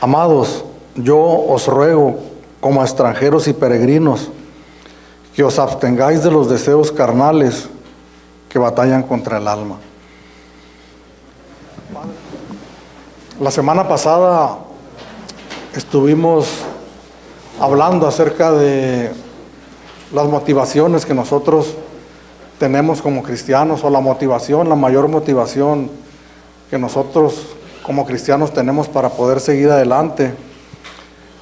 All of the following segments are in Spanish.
Amados, yo os ruego, como a extranjeros y peregrinos, que os abstengáis de los deseos carnales que batallan contra el alma. La semana pasada estuvimos hablando acerca de las motivaciones que nosotros tenemos como cristianos, o la mayor motivación que nosotros como cristianos tenemos para poder seguir adelante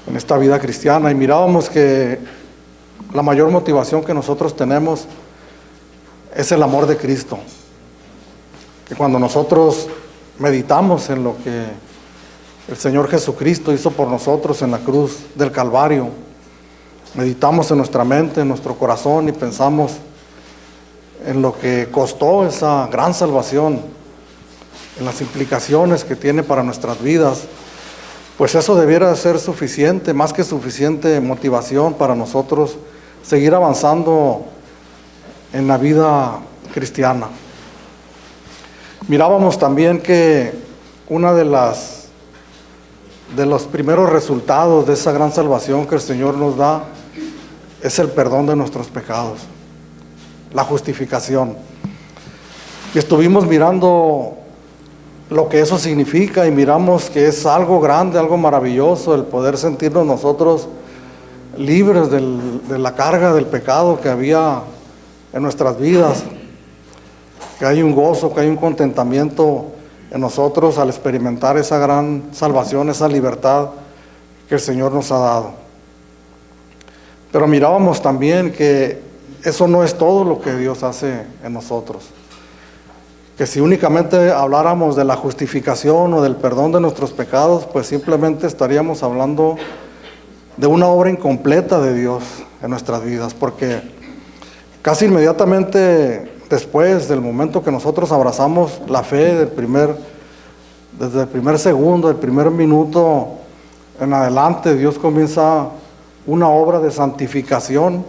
en esta vida cristiana. Y mirábamos que la mayor motivación que nosotros tenemos es el amor de Cristo. Que cuando nosotros meditamos en lo que el Señor Jesucristo hizo por nosotros en la cruz del Calvario, meditamos en nuestra mente, en nuestro corazón, y pensamos en lo que costó esa gran salvación, en las implicaciones que tiene para nuestras vidas, pues eso debiera ser suficiente, más que suficiente motivación para nosotros seguir avanzando en la vida cristiana. Mirábamos también que una de los primeros resultados de esa gran salvación que el Señor nos da es el perdón de nuestros pecados, la justificación. Y estuvimos mirando lo que eso significa, y miramos que es algo grande, algo maravilloso, el poder sentirnos nosotros libres de la carga del pecado que había en nuestras vidas, que hay un gozo, que hay un contentamiento en nosotros al experimentar esa gran salvación, esa libertad que el Señor nos ha dado. Pero mirábamos también que eso no es todo lo que Dios hace en nosotros. Que si únicamente habláramos de la justificación o del perdón de nuestros pecados, pues simplemente estaríamos hablando de una obra incompleta de Dios en nuestras vidas, porque casi inmediatamente después del momento que nosotros abrazamos la fe desde el primer segundo, el primer minuto en adelante, Dios comienza una obra de santificación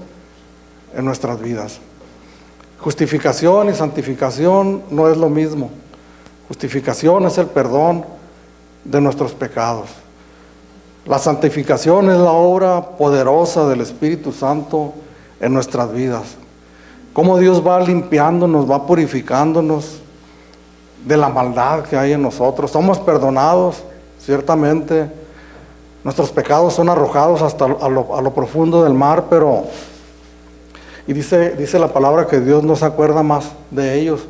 en nuestras vidas. Justificación y santificación no es lo mismo. Justificación es el perdón de nuestros pecados. La santificación es la obra poderosa del Espíritu Santo en nuestras vidas. Cómo Dios va limpiándonos, va purificándonos de la maldad que hay en nosotros. Somos perdonados, ciertamente. Nuestros pecados son arrojados hasta a lo profundo del mar, y dice la palabra que Dios no se acuerda más de ellos.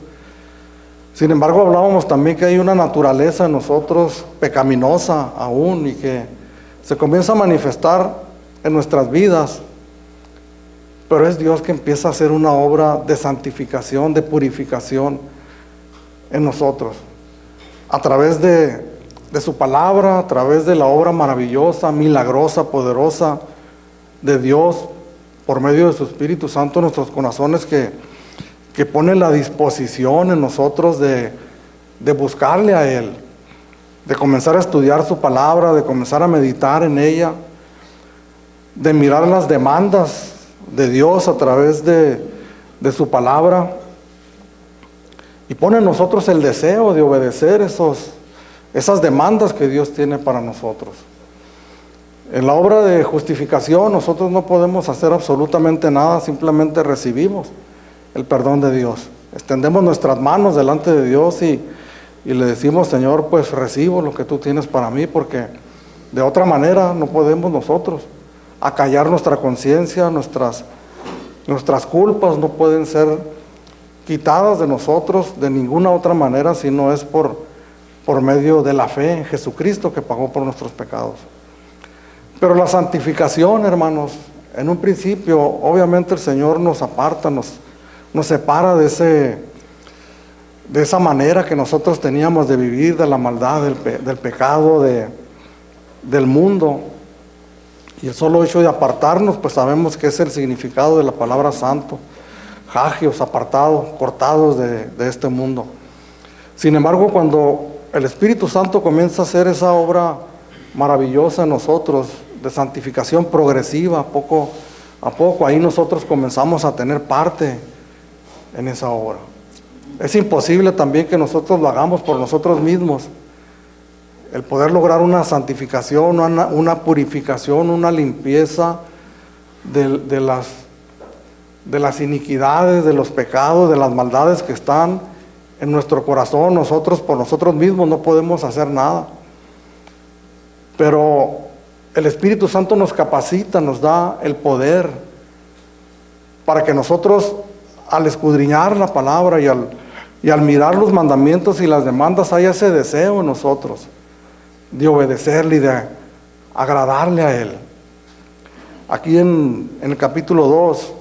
Sin embargo, hablábamos también que hay una naturaleza en nosotros pecaminosa aún, y que se comienza a manifestar en nuestras vidas, pero es Dios que empieza a hacer una obra de santificación, de purificación en nosotros, a través de su palabra, a través de la obra maravillosa, milagrosa, poderosa de Dios, por medio de su Espíritu Santo en nuestros corazones, que pone la disposición en nosotros de buscarle a Él, de comenzar a estudiar su palabra, de comenzar a meditar en ella, de mirar las demandas de Dios a través de su palabra, y pone en nosotros el deseo de obedecer esas demandas que Dios tiene para nosotros. En la obra de justificación nosotros no podemos hacer absolutamente nada, simplemente recibimos el perdón de Dios. Extendemos nuestras manos delante de Dios y le decimos: Señor, pues recibo lo que tú tienes para mí, porque de otra manera no podemos nosotros acallar nuestra conciencia, nuestras culpas no pueden ser quitadas de nosotros de ninguna otra manera, si no es por medio de la fe en Jesucristo, que pagó por nuestros pecados. Pero la santificación, hermanos, en un principio, obviamente el Señor nos aparta, nos separa de esa manera que nosotros teníamos de vivir, de la maldad, del pecado, del mundo. Y el solo hecho de apartarnos, pues sabemos que es el significado de la palabra santo, hagios, apartados, cortados de este mundo. Sin embargo, cuando el Espíritu Santo comienza a hacer esa obra maravillosa en nosotros, de santificación progresiva, poco a poco, ahí nosotros comenzamos a tener parte en esa obra. Es imposible también que nosotros lo hagamos por nosotros mismos. el poder lograr una santificación, una purificación, una limpieza de las iniquidades, de los pecados, de las maldades que están en nuestro corazón. Nosotros por nosotros mismos no podemos hacer nada, pero el Espíritu Santo nos capacita, nos da el poder para que nosotros, al escudriñar la palabra y al mirar los mandamientos y las demandas, haya ese deseo en nosotros de obedecerle y de agradarle a Él. Aquí en el capítulo 2,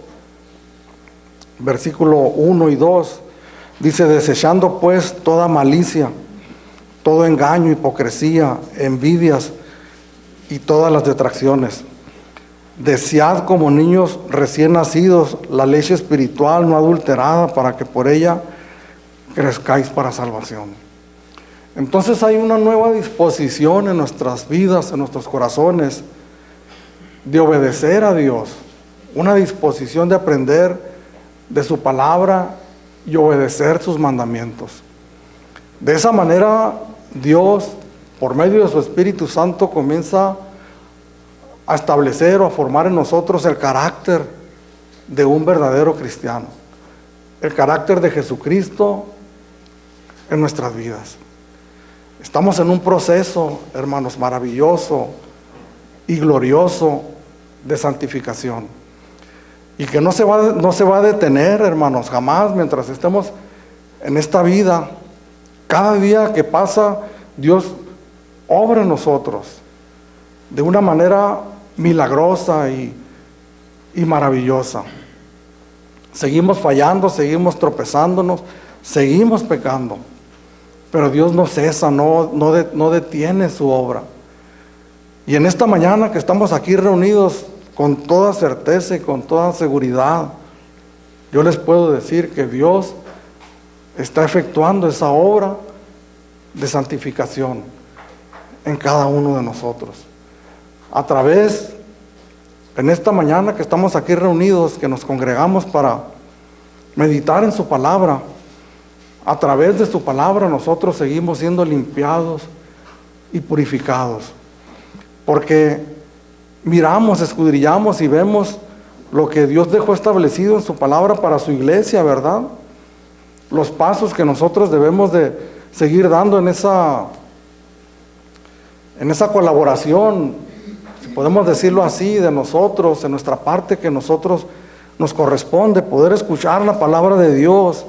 versículo 1 y 2, dice: desechando pues toda malicia, todo engaño, hipocresía, envidias y todas las detracciones. Desead como niños recién nacidos la leche espiritual no adulterada, para que por ella crezcáis para salvación. Entonces hay una nueva disposición en nuestras vidas, en nuestros corazones, de obedecer a Dios, una disposición de aprender de su palabra y obedecer sus mandamientos. De esa manera Dios, por medio de su Espíritu Santo, comienza a establecer o a formar en nosotros el carácter de un verdadero cristiano, el carácter de Jesucristo en nuestras vidas. Estamos en un proceso, hermanos, maravilloso y glorioso de santificación, y que no se va a detener, hermanos, jamás, mientras estemos en esta vida. Cada día que pasa, Dios obra en nosotros de una manera milagrosa y maravillosa. Seguimos fallando, seguimos tropezándonos, seguimos pecando, pero Dios no cesa, no detiene su obra. Y en esta mañana que estamos aquí reunidos, con toda certeza y con toda seguridad, yo les puedo decir que Dios está efectuando esa obra de santificación en cada uno de nosotros. A través, en esta mañana que estamos aquí reunidos, que nos congregamos para meditar en su palabra, a través de su palabra nosotros seguimos siendo limpiados y purificados, porque miramos, escudriñamos y vemos lo que Dios dejó establecido en su palabra para su iglesia, ¿verdad? Los pasos que nosotros debemos de seguir dando en esa colaboración, si podemos decirlo así, de nosotros, en nuestra parte que nosotros nos corresponde, poder escuchar la palabra de Dios,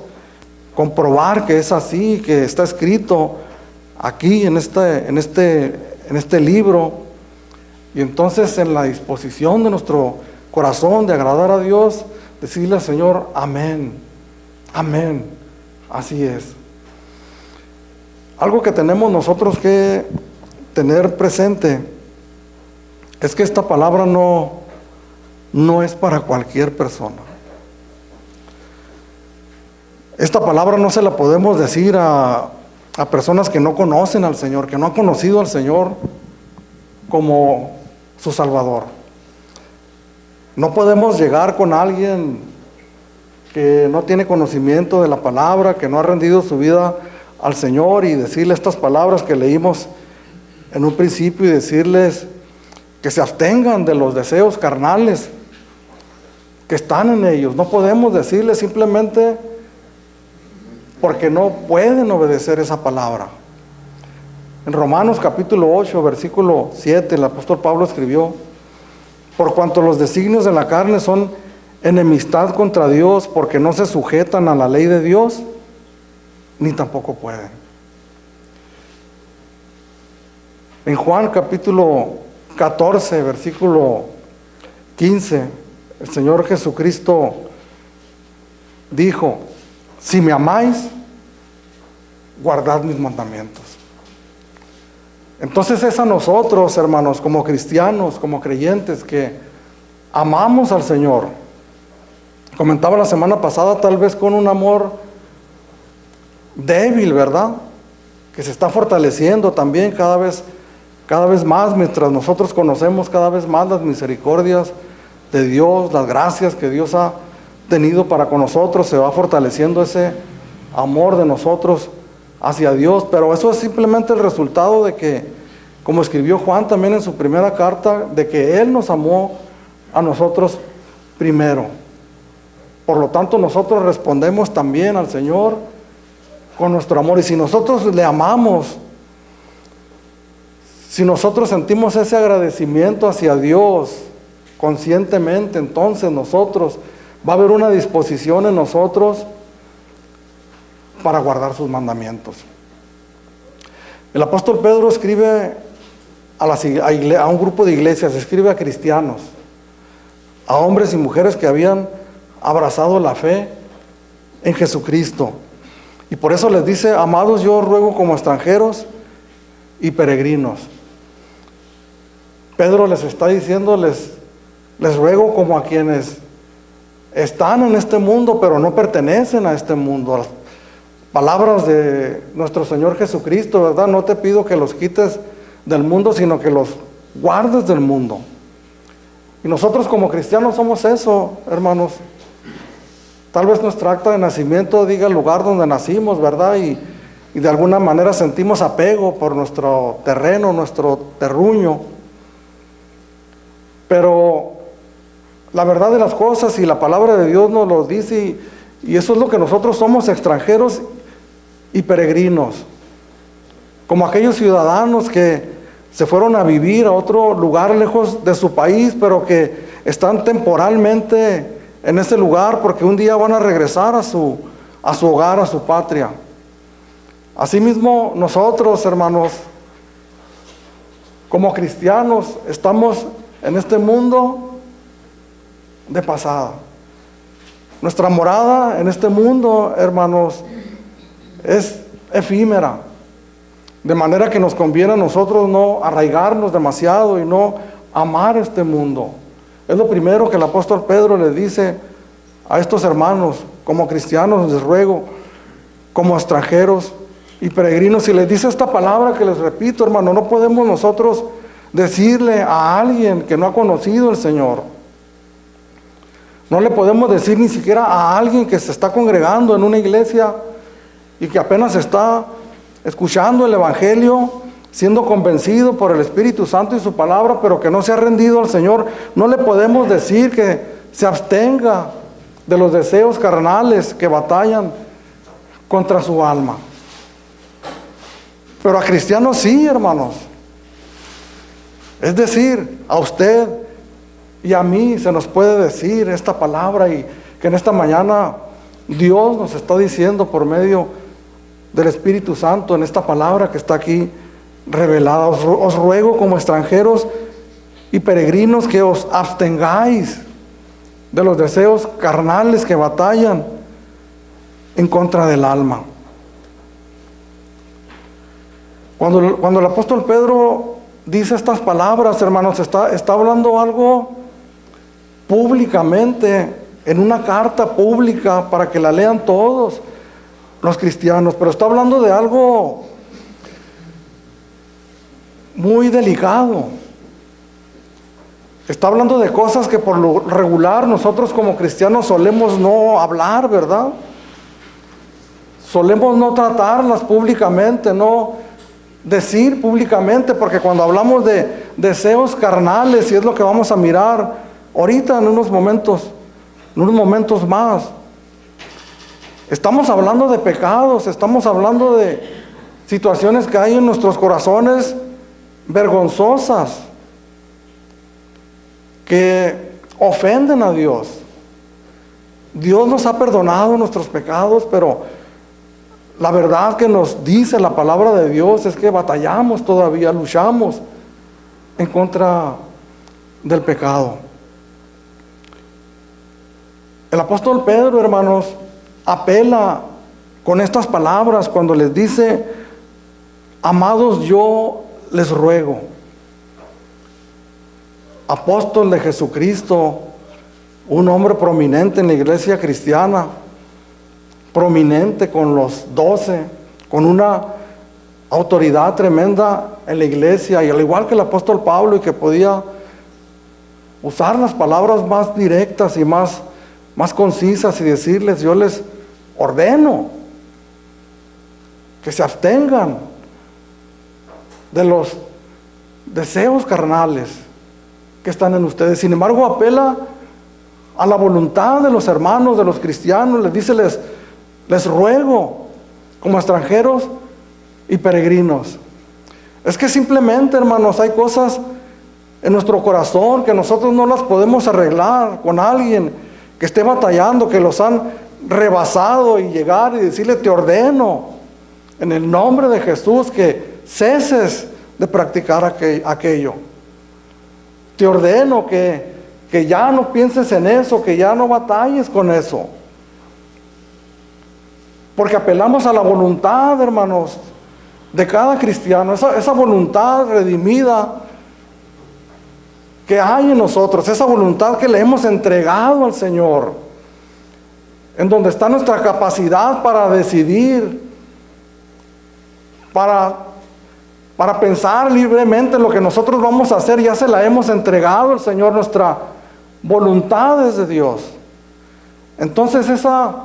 comprobar que es así, que está escrito aquí en este libro. Y entonces, en la disposición de nuestro corazón de agradar a Dios, decirle al Señor: amén, amén, así es. Algo que tenemos nosotros que tener presente es que esta palabra no es para cualquier persona. Esta palabra no se la podemos decir a personas que no conocen al Señor, que no han conocido al Señor como su Salvador. No podemos llegar con alguien que no tiene conocimiento de la palabra, que no ha rendido su vida al Señor, y decirle estas palabras que leímos en un principio, y decirles que se abstengan de los deseos carnales que están en ellos. No podemos decirles simplemente porque no pueden obedecer esa palabra. En Romanos capítulo 8, versículo 7, el apóstol Pablo escribió: por cuanto los designios de la carne son enemistad contra Dios, porque no se sujetan a la ley de Dios, ni tampoco pueden. En Juan capítulo 14, versículo 15, el Señor Jesucristo dijo: si me amáis, guardad mis mandamientos. Entonces es a nosotros, hermanos, como cristianos, como creyentes, que amamos al Señor. Comentaba la semana pasada, tal vez con un amor débil, ¿verdad? Que se está fortaleciendo también cada vez más, mientras nosotros conocemos cada vez más las misericordias de Dios, las gracias que Dios ha tenido para con nosotros, se va fortaleciendo ese amor de nosotros hacia Dios, pero eso es simplemente el resultado de que, como escribió Juan también en su primera carta, de que Él nos amó a nosotros primero. Por lo tanto, nosotros respondemos también al Señor con nuestro amor. Y si nosotros le amamos, si nosotros sentimos ese agradecimiento hacia Dios conscientemente, entonces nosotros, va a haber una disposición en nosotros para guardar sus mandamientos. El apóstol Pedro escribe a un grupo de iglesias, escribe a cristianos, a hombres y mujeres que habían abrazado la fe en Jesucristo. Y por eso les dice: amados, yo os ruego como extranjeros y peregrinos. Pedro les está diciendo, les ruego como a quienes están en este mundo, pero no pertenecen a este mundo. Las palabras de nuestro Señor Jesucristo, ¿verdad? No te pido que los quites del mundo, sino que los guardes del mundo. Y nosotros como cristianos somos eso, hermanos. Tal vez nuestra acta de nacimiento diga el lugar donde nacimos, ¿verdad? Y de alguna manera sentimos apego por nuestro terreno, nuestro terruño. Pero la verdad de las cosas y la palabra de Dios nos lo dice, y eso es lo que nosotros somos: extranjeros y peregrinos. Como aquellos ciudadanos que se fueron a vivir a otro lugar lejos de su país, pero que están temporalmente en ese lugar porque un día van a regresar a su hogar, a su patria. Asimismo, nosotros, hermanos, como cristianos, estamos en este mundo de pasada. Nuestra morada en este mundo, hermanos, es efímera. De manera que nos conviene a nosotros no arraigarnos demasiado y no amar este mundo. Es lo primero que el apóstol Pedro le dice a estos hermanos. Como cristianos les ruego, como extranjeros y peregrinos. Y les dice esta palabra que les repito, hermano: no podemos nosotros decirle a alguien que no ha conocido al Señor. No le podemos decir ni siquiera a alguien que se está congregando en una iglesia y que apenas está escuchando el Evangelio, siendo convencido por el Espíritu Santo y su palabra, pero que no se ha rendido al Señor. No le podemos decir que se abstenga de los deseos carnales que batallan contra su alma. Pero a cristianos sí, hermanos. Es decir, a usted y a mí se nos puede decir esta palabra, y que en esta mañana Dios nos está diciendo por medio del Espíritu Santo en esta palabra que está aquí revelada. Os ruego como extranjeros y peregrinos que os abstengáis de los deseos carnales que batallan en contra del alma. Cuando el apóstol Pedro dice estas palabras, hermanos, está hablando algo públicamente, en una carta pública para que la lean todos los cristianos, pero está hablando de algo muy delicado. Está hablando de cosas que por lo regular nosotros como cristianos solemos no hablar, ¿verdad? Solemos no tratarlas públicamente, no decir públicamente, porque cuando hablamos de deseos carnales, y es lo que vamos a mirar ahorita en unos momentos más, estamos hablando de pecados, estamos hablando de situaciones que hay en nuestros corazones vergonzosas, que ofenden a Dios. Dios nos ha perdonado nuestros pecados, pero la verdad que nos dice la palabra de Dios es que batallamos todavía, luchamos en contra del pecado. El apóstol Pedro, hermanos, apela con estas palabras cuando les dice: amados, yo les ruego. Apóstol de Jesucristo, un hombre prominente en la iglesia cristiana, prominente con los 12, con una autoridad tremenda en la iglesia, y al igual que el apóstol Pablo, y que podía usar las palabras más directas y más concisas y decirles: yo les ordeno que se abstengan de los deseos carnales que están en ustedes. Sin embargo, apela a la voluntad de los hermanos, de los cristianos. Les dice, les ruego, como extranjeros y peregrinos. Es que simplemente, hermanos, hay cosas en nuestro corazón que nosotros no las podemos arreglar con alguien que esté batallando, que los han rebasado, y llegar y decirle: te ordeno en el nombre de Jesús que ceses de practicar aquello. Te ordeno que ya no pienses en eso, que ya no batalles con eso. Porque apelamos a la voluntad, hermanos, de cada cristiano, esa voluntad redimida que hay en nosotros, esa voluntad que le hemos entregado al Señor, en donde está nuestra capacidad para decidir, para pensar libremente en lo que nosotros vamos a hacer. Ya se la hemos entregado al Señor, nuestra voluntad es de Dios. Entonces esa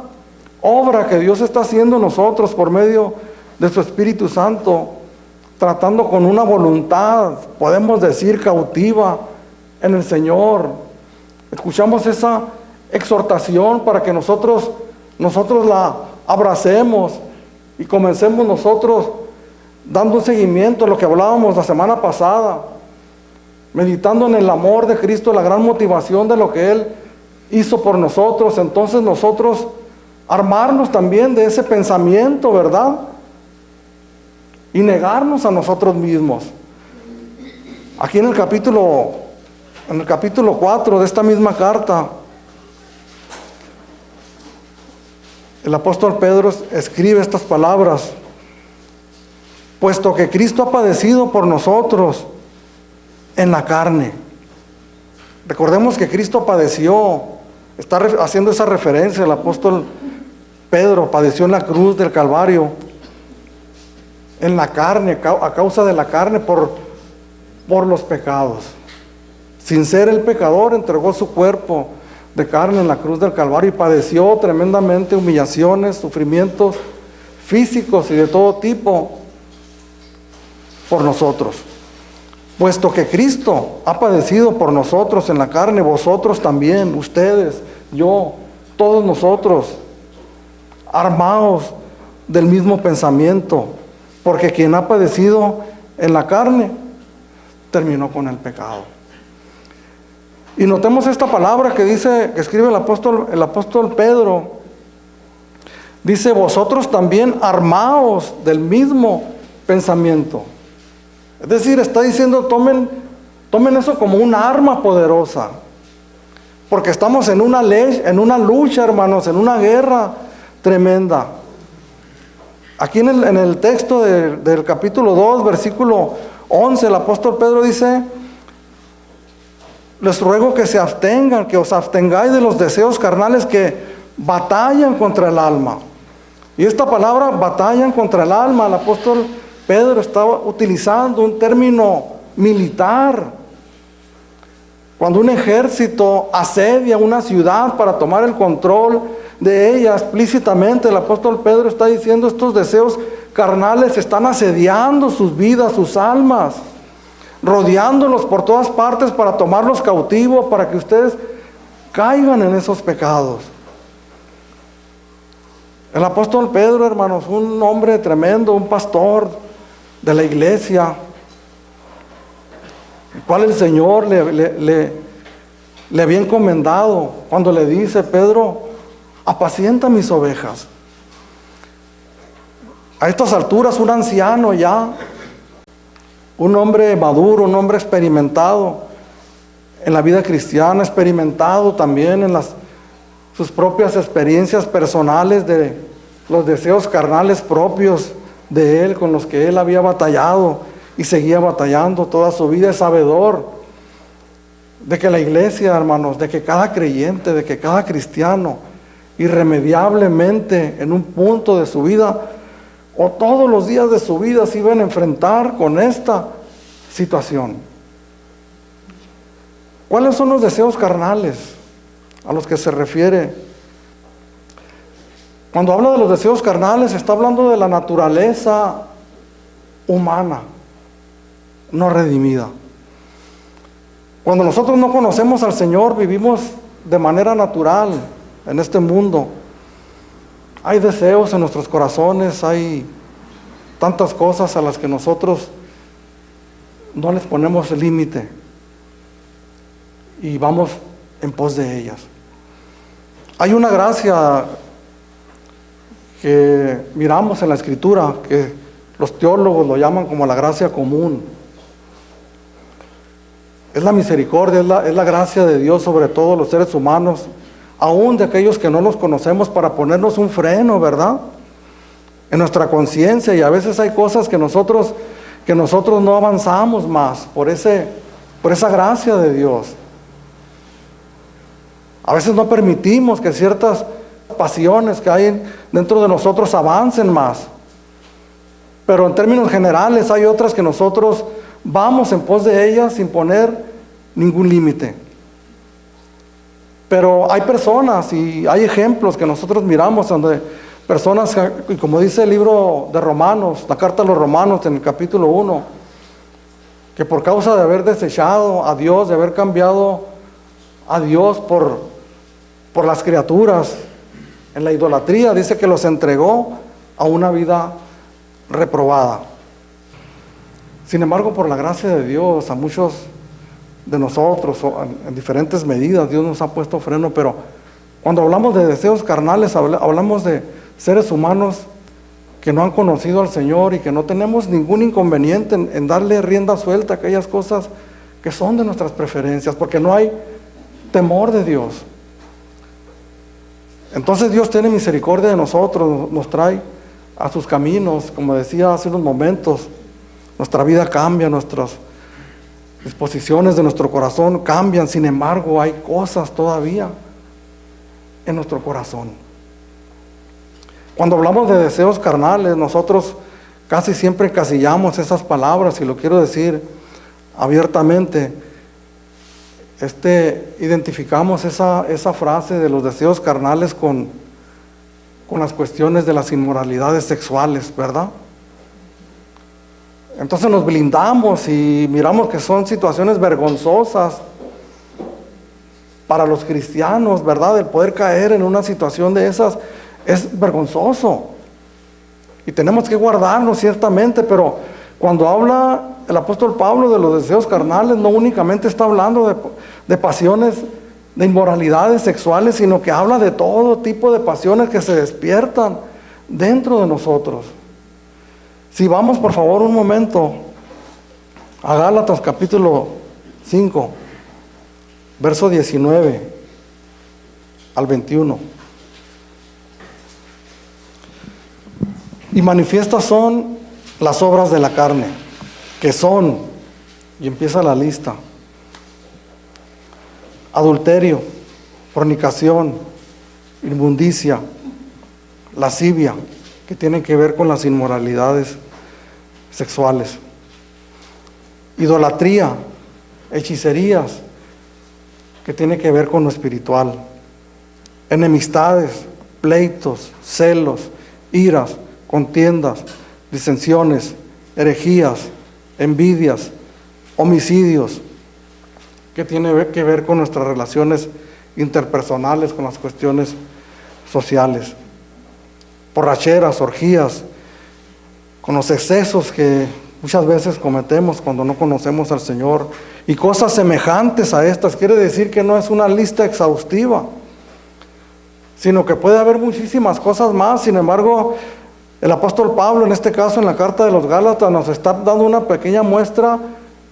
obra que Dios está haciendo en nosotros por medio de su Espíritu Santo, tratando con una voluntad, podemos decir, cautiva en el Señor. Escuchamos esa exhortación para que nosotros la abracemos y comencemos nosotros dando un seguimiento a lo que hablábamos la semana pasada, meditando en el amor de Cristo, la gran motivación de lo que Él hizo por nosotros. Entonces nosotros armarnos también de ese pensamiento, ¿verdad? Y negarnos a nosotros mismos. Aquí en el capítulo 4 de esta misma carta, el apóstol Pedro escribe estas palabras: puesto que Cristo ha padecido por nosotros en la carne. Recordemos que Cristo padeció, está haciendo esa referencia, el apóstol Pedro padeció en la cruz del Calvario, en la carne, a causa de la carne, por los pecados. Sin ser el pecador, entregó su cuerpo de carne en la cruz del Calvario y padeció tremendamente humillaciones, sufrimientos físicos y de todo tipo por nosotros. Puesto que Cristo ha padecido por nosotros en la carne, vosotros también, ustedes, yo, todos nosotros, armaos del mismo pensamiento, porque quien ha padecido en la carne terminó con el pecado. Y notemos esta palabra que escribe el apóstol Pedro. Dice: vosotros también armaos del mismo pensamiento. Es decir, está diciendo, tomen eso como un arma poderosa, porque estamos en una lucha, hermanos, en una guerra tremenda. Aquí en el texto del capítulo 2, versículo 11, el apóstol Pedro dice: les ruego que se abstengan, que os abstengáis de los deseos carnales que batallan contra el alma. Y esta palabra, batallan contra el alma, el apóstol Pedro estaba utilizando un término militar. Cuando un ejército asedia una ciudad para tomar el control de ella, explícitamente el apóstol Pedro está diciendo: estos deseos carnales están asediando sus vidas, sus almas, rodeándolos por todas partes para tomarlos cautivos, para que ustedes caigan en esos pecados. El apóstol Pedro, hermanos, un hombre tremendo, un pastor de la iglesia, el cual el Señor le había encomendado cuando le dice: Pedro, apacienta mis ovejas. A estas alturas, un anciano ya, un hombre maduro, un hombre experimentado en la vida cristiana, experimentado también en sus propias experiencias personales de los deseos carnales propios de él, con los que él había batallado y seguía batallando toda su vida. Es sabedor de que la iglesia, hermanos, de que cada creyente, de que cada cristiano, irremediablemente en un punto de su vida o todos los días de su vida se iban a enfrentar con esta situación. ¿Cuáles son los deseos carnales a los que se refiere Cuando habla de los deseos carnales, está hablando de la naturaleza humana, no redimida. Cuando nosotros no conocemos al Señor, vivimos de manera natural en este mundo. Hay deseos en nuestros corazones, hay tantas cosas a las que nosotros no les ponemos límite y vamos en pos de ellas. Hay una gracia que miramos en la Escritura, que los teólogos lo llaman como la gracia común. Es la misericordia, es la gracia de Dios sobre todos los seres humanos, aún de aquellos que no los conocemos, para ponernos un freno, ¿verdad?, en nuestra conciencia. Y a veces hay cosas que nosotros no avanzamos más por esa gracia de Dios. A veces no permitimos que ciertas pasiones que hay dentro de nosotros avancen más. Pero en términos generales hay otras que nosotros vamos en pos de ellas sin poner ningún límite. Pero hay personas y hay ejemplos que nosotros miramos donde personas, y como dice el libro de Romanos, la carta a los Romanos en el capítulo 1, que por causa de haber desechado a Dios, de haber cambiado a Dios por las criaturas, en la idolatría, dice que los entregó a una vida reprobada. Sin embargo, por la gracia de Dios, a muchos de nosotros, en diferentes medidas, Dios nos ha puesto freno. Pero cuando hablamos de deseos carnales, hablamos de seres humanos que no han conocido al Señor y que no tenemos ningún inconveniente en darle rienda suelta a aquellas cosas que son de nuestras preferencias, porque no hay temor de Dios. Entonces Dios tiene misericordia de nosotros, nos trae a sus caminos. Como decía hace unos momentos, nuestra vida cambia, nuestras disposiciones de nuestro corazón cambian. Sin embargo, hay cosas todavía en nuestro corazón. Cuando hablamos de deseos carnales, nosotros casi siempre encasillamos esas palabras, y lo quiero decir abiertamente. Identificamos esa frase de los deseos carnales con las cuestiones de las inmoralidades sexuales, ¿verdad? Entonces nos blindamos y miramos que son situaciones vergonzosas para los cristianos, ¿verdad? El poder caer en una situación de esas es vergonzoso y tenemos que guardarnos ciertamente. Pero cuando habla el apóstol Pablo de los deseos carnales, no únicamente está hablando de pasiones, de inmoralidades sexuales, sino que habla de todo tipo de pasiones que se despiertan dentro de nosotros. Si vamos por favor un momento a Gálatas capítulo 5, verso 19 al 21. Y manifiestas son las obras de la carne, que son, y empieza la lista: adulterio, fornicación, inmundicia, lascivia, que tienen que ver con las inmoralidades sexuales, idolatría, hechicerías, que tiene que ver con lo espiritual, enemistades, pleitos, celos, iras, contiendas, disensiones, herejías, envidias, homicidios, que tiene que ver con nuestras relaciones interpersonales, con las cuestiones sociales, borracheras, orgías, con los excesos que muchas veces cometemos cuando no conocemos al Señor, y cosas semejantes a estas. Quiere decir que no es una lista exhaustiva, sino que puede haber muchísimas cosas más. Sin embargo, el apóstol Pablo, en este caso en la carta de los Gálatas, nos está dando una pequeña muestra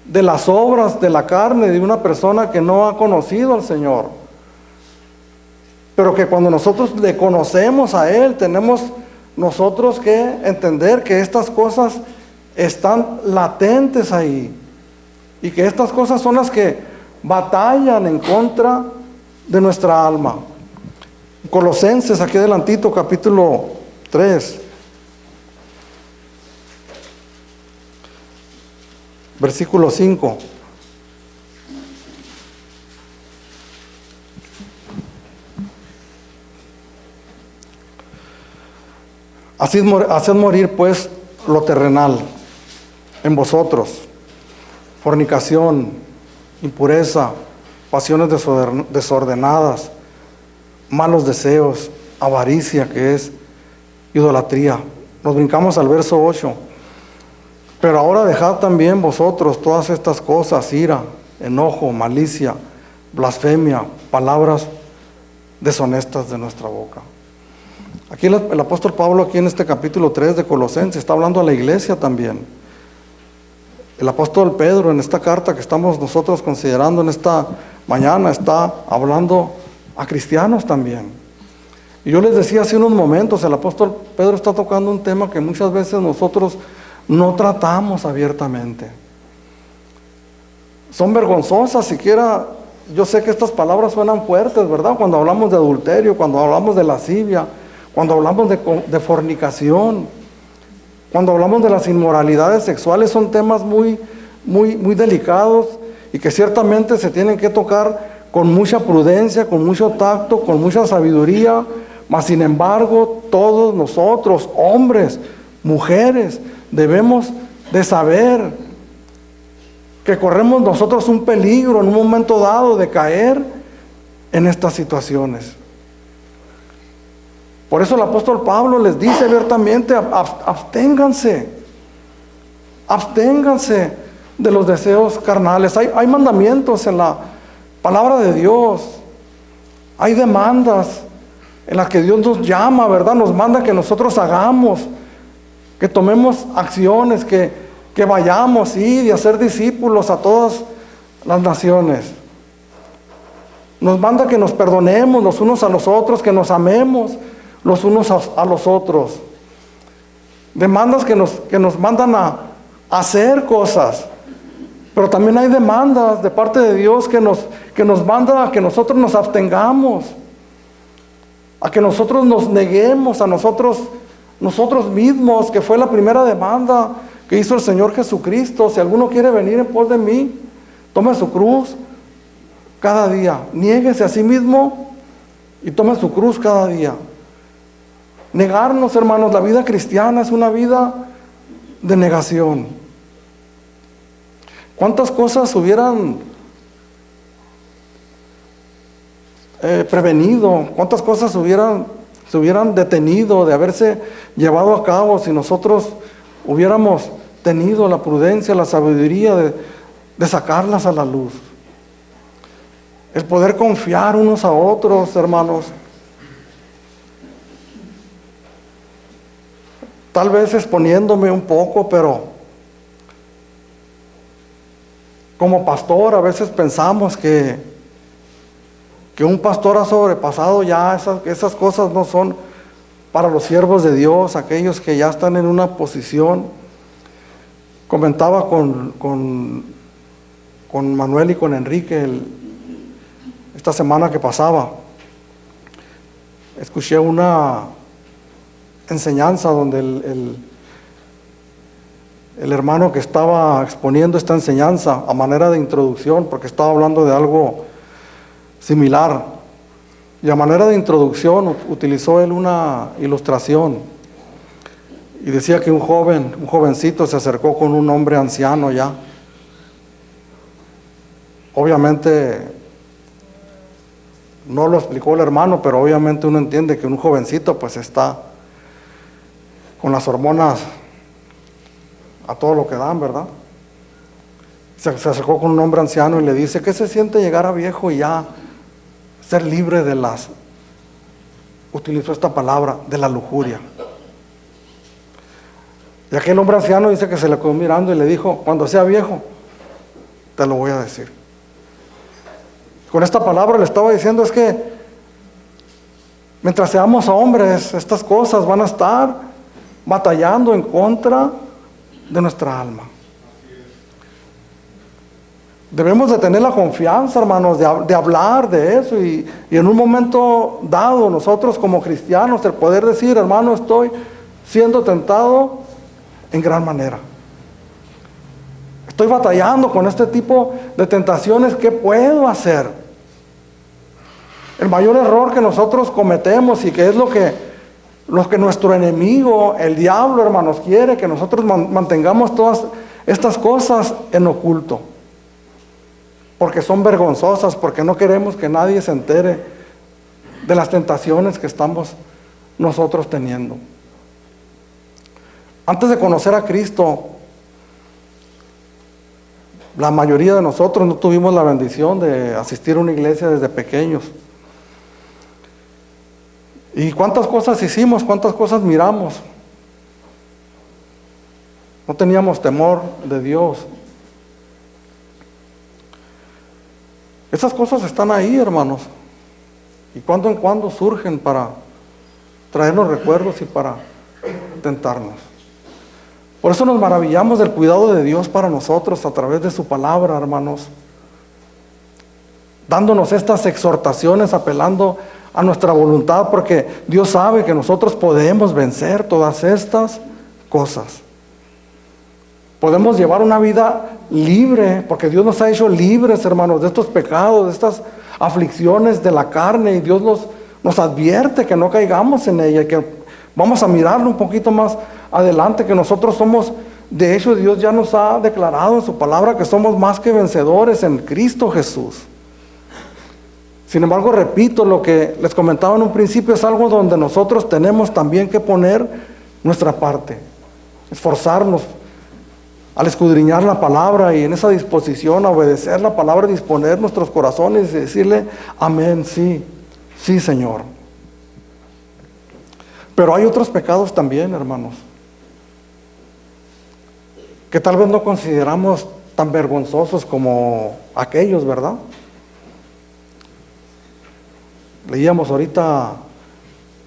de las obras de la carne de una persona que no ha conocido al Señor, pero que cuando nosotros le conocemos a Él, tenemos nosotros que entender que estas cosas están latentes ahí, y que estas cosas son las que batallan en contra de nuestra alma. Colosenses, aquí adelantito, capítulo 3, versículo 5. Haced morir pues lo terrenal en vosotros: fornicación, impureza, pasiones desordenadas, malos deseos, avaricia, que es idolatría. Nos brincamos al verso 8. Pero ahora dejad también vosotros todas estas cosas: ira, enojo, malicia, blasfemia, palabras deshonestas de nuestra boca. Aquí el apóstol Pablo, aquí en este capítulo 3 de Colosenses, está hablando a la iglesia también. El apóstol Pedro, en esta carta que estamos nosotros considerando en esta mañana, está hablando a cristianos también. Y yo les decía hace unos momentos, el apóstol Pedro está tocando un tema que muchas veces nosotros no tratamos abiertamente. Son vergonzosas, siquiera, yo sé que estas palabras suenan fuertes, ¿verdad? Cuando hablamos de adulterio, cuando hablamos de lascivia, cuando hablamos de fornicación, cuando hablamos de las inmoralidades sexuales, son temas muy delicados y que ciertamente se tienen que tocar con mucha prudencia, con mucho tacto, con mucha sabiduría. Mas sin embargo, todos nosotros, hombres, mujeres, debemos de saber que corremos nosotros un peligro en un momento dado de caer en estas situaciones. Por eso el apóstol Pablo les dice abiertamente: absténganse de los deseos carnales. Hay mandamientos en la palabra de Dios, hay demandas en las que Dios nos llama, ¿verdad? Nos manda que nosotros hagamos, que tomemos acciones, que vayamos y hacer discípulos a todas las naciones. Nos manda que nos perdonemos los unos a los otros, que nos amemos los unos a los otros. Demandas que nos mandan a hacer cosas, pero también hay demandas de parte de Dios que nos manda a que nosotros nos abstengamos, a que nosotros nos neguemos a nosotros mismos, que fue la primera demanda que hizo el Señor Jesucristo. Si alguno quiere venir en pos de mí, tome su cruz cada día, niéguese a sí mismo y tome su cruz cada día. Negarnos, hermanos, la vida cristiana es una vida de negación. ¿Cuántas cosas hubieran prevenido? ¿Cuántas cosas se hubieran detenido de haberse llevado a cabo si nosotros hubiéramos tenido la prudencia, la sabiduría de sacarlas a la luz? El poder confiar unos a otros, hermanos. Tal vez exponiéndome un poco, pero como pastor a veces pensamos que un pastor ha sobrepasado ya esas cosas. No son para los siervos de Dios, aquellos que ya están en una posición. Comentaba con Manuel y con Enrique esta semana que pasaba. Escuché una enseñanza donde el hermano que estaba exponiendo esta enseñanza a manera de introducción, porque estaba hablando de algo similar, y a manera de introducción utilizó él una ilustración y decía que un jovencito se acercó con un hombre anciano ya. Obviamente no lo explicó el hermano, pero obviamente uno entiende que un jovencito pues está con las hormonas a todo lo que dan, ¿verdad? Se acercó con un hombre anciano y le dice: ¿qué se siente llegar a viejo y ya ser libre de utilizó esta palabra, de la lujuria? Y aquel hombre anciano dice que se le quedó mirando y le dijo: cuando sea viejo, te lo voy a decir. Con esta palabra le estaba diciendo es que mientras seamos hombres, estas cosas van a estar batallando en contra de nuestra alma. Debemos de tener la confianza, hermanos, de hablar de eso y en un momento dado nosotros como cristianos el poder decir: hermano, estoy siendo tentado en gran manera. Estoy batallando con este tipo de tentaciones. ¿Qué puedo hacer? El mayor error que nosotros cometemos, y que es lo lo que nuestro enemigo, el diablo, hermanos, quiere que nosotros mantengamos todas estas cosas en oculto, porque son vergonzosas, porque no queremos que nadie se entere de las tentaciones que estamos nosotros teniendo. Antes de conocer a Cristo, la mayoría de nosotros no tuvimos la bendición de asistir a una iglesia desde pequeños. ¿Y cuántas cosas hicimos? ¿Cuántas cosas miramos? No teníamos temor de Dios. Esas cosas están ahí, hermanos. Y cuando en cuando surgen para traernos recuerdos y para tentarnos. Por eso nos maravillamos del cuidado de Dios para nosotros a través de su palabra, hermanos. Dándonos estas exhortaciones, apelando a nuestra voluntad, porque Dios sabe que nosotros podemos vencer todas estas cosas. Podemos llevar una vida libre, porque Dios nos ha hecho libres, hermanos, de estos pecados, de estas aflicciones de la carne, y Dios nos advierte que no caigamos en ella, y que vamos a mirarlo un poquito más adelante, que nosotros somos, de hecho Dios ya nos ha declarado en su palabra que somos más que vencedores en Cristo Jesús. Sin embargo, repito, lo que les comentaba en un principio es algo donde nosotros tenemos también que poner nuestra parte, esforzarnos al escudriñar la palabra y en esa disposición a obedecer la palabra, disponer nuestros corazones y decirle, amén, sí, sí, Señor. Pero hay otros pecados también, hermanos, que tal vez no consideramos tan vergonzosos como aquellos, ¿verdad? Leíamos ahorita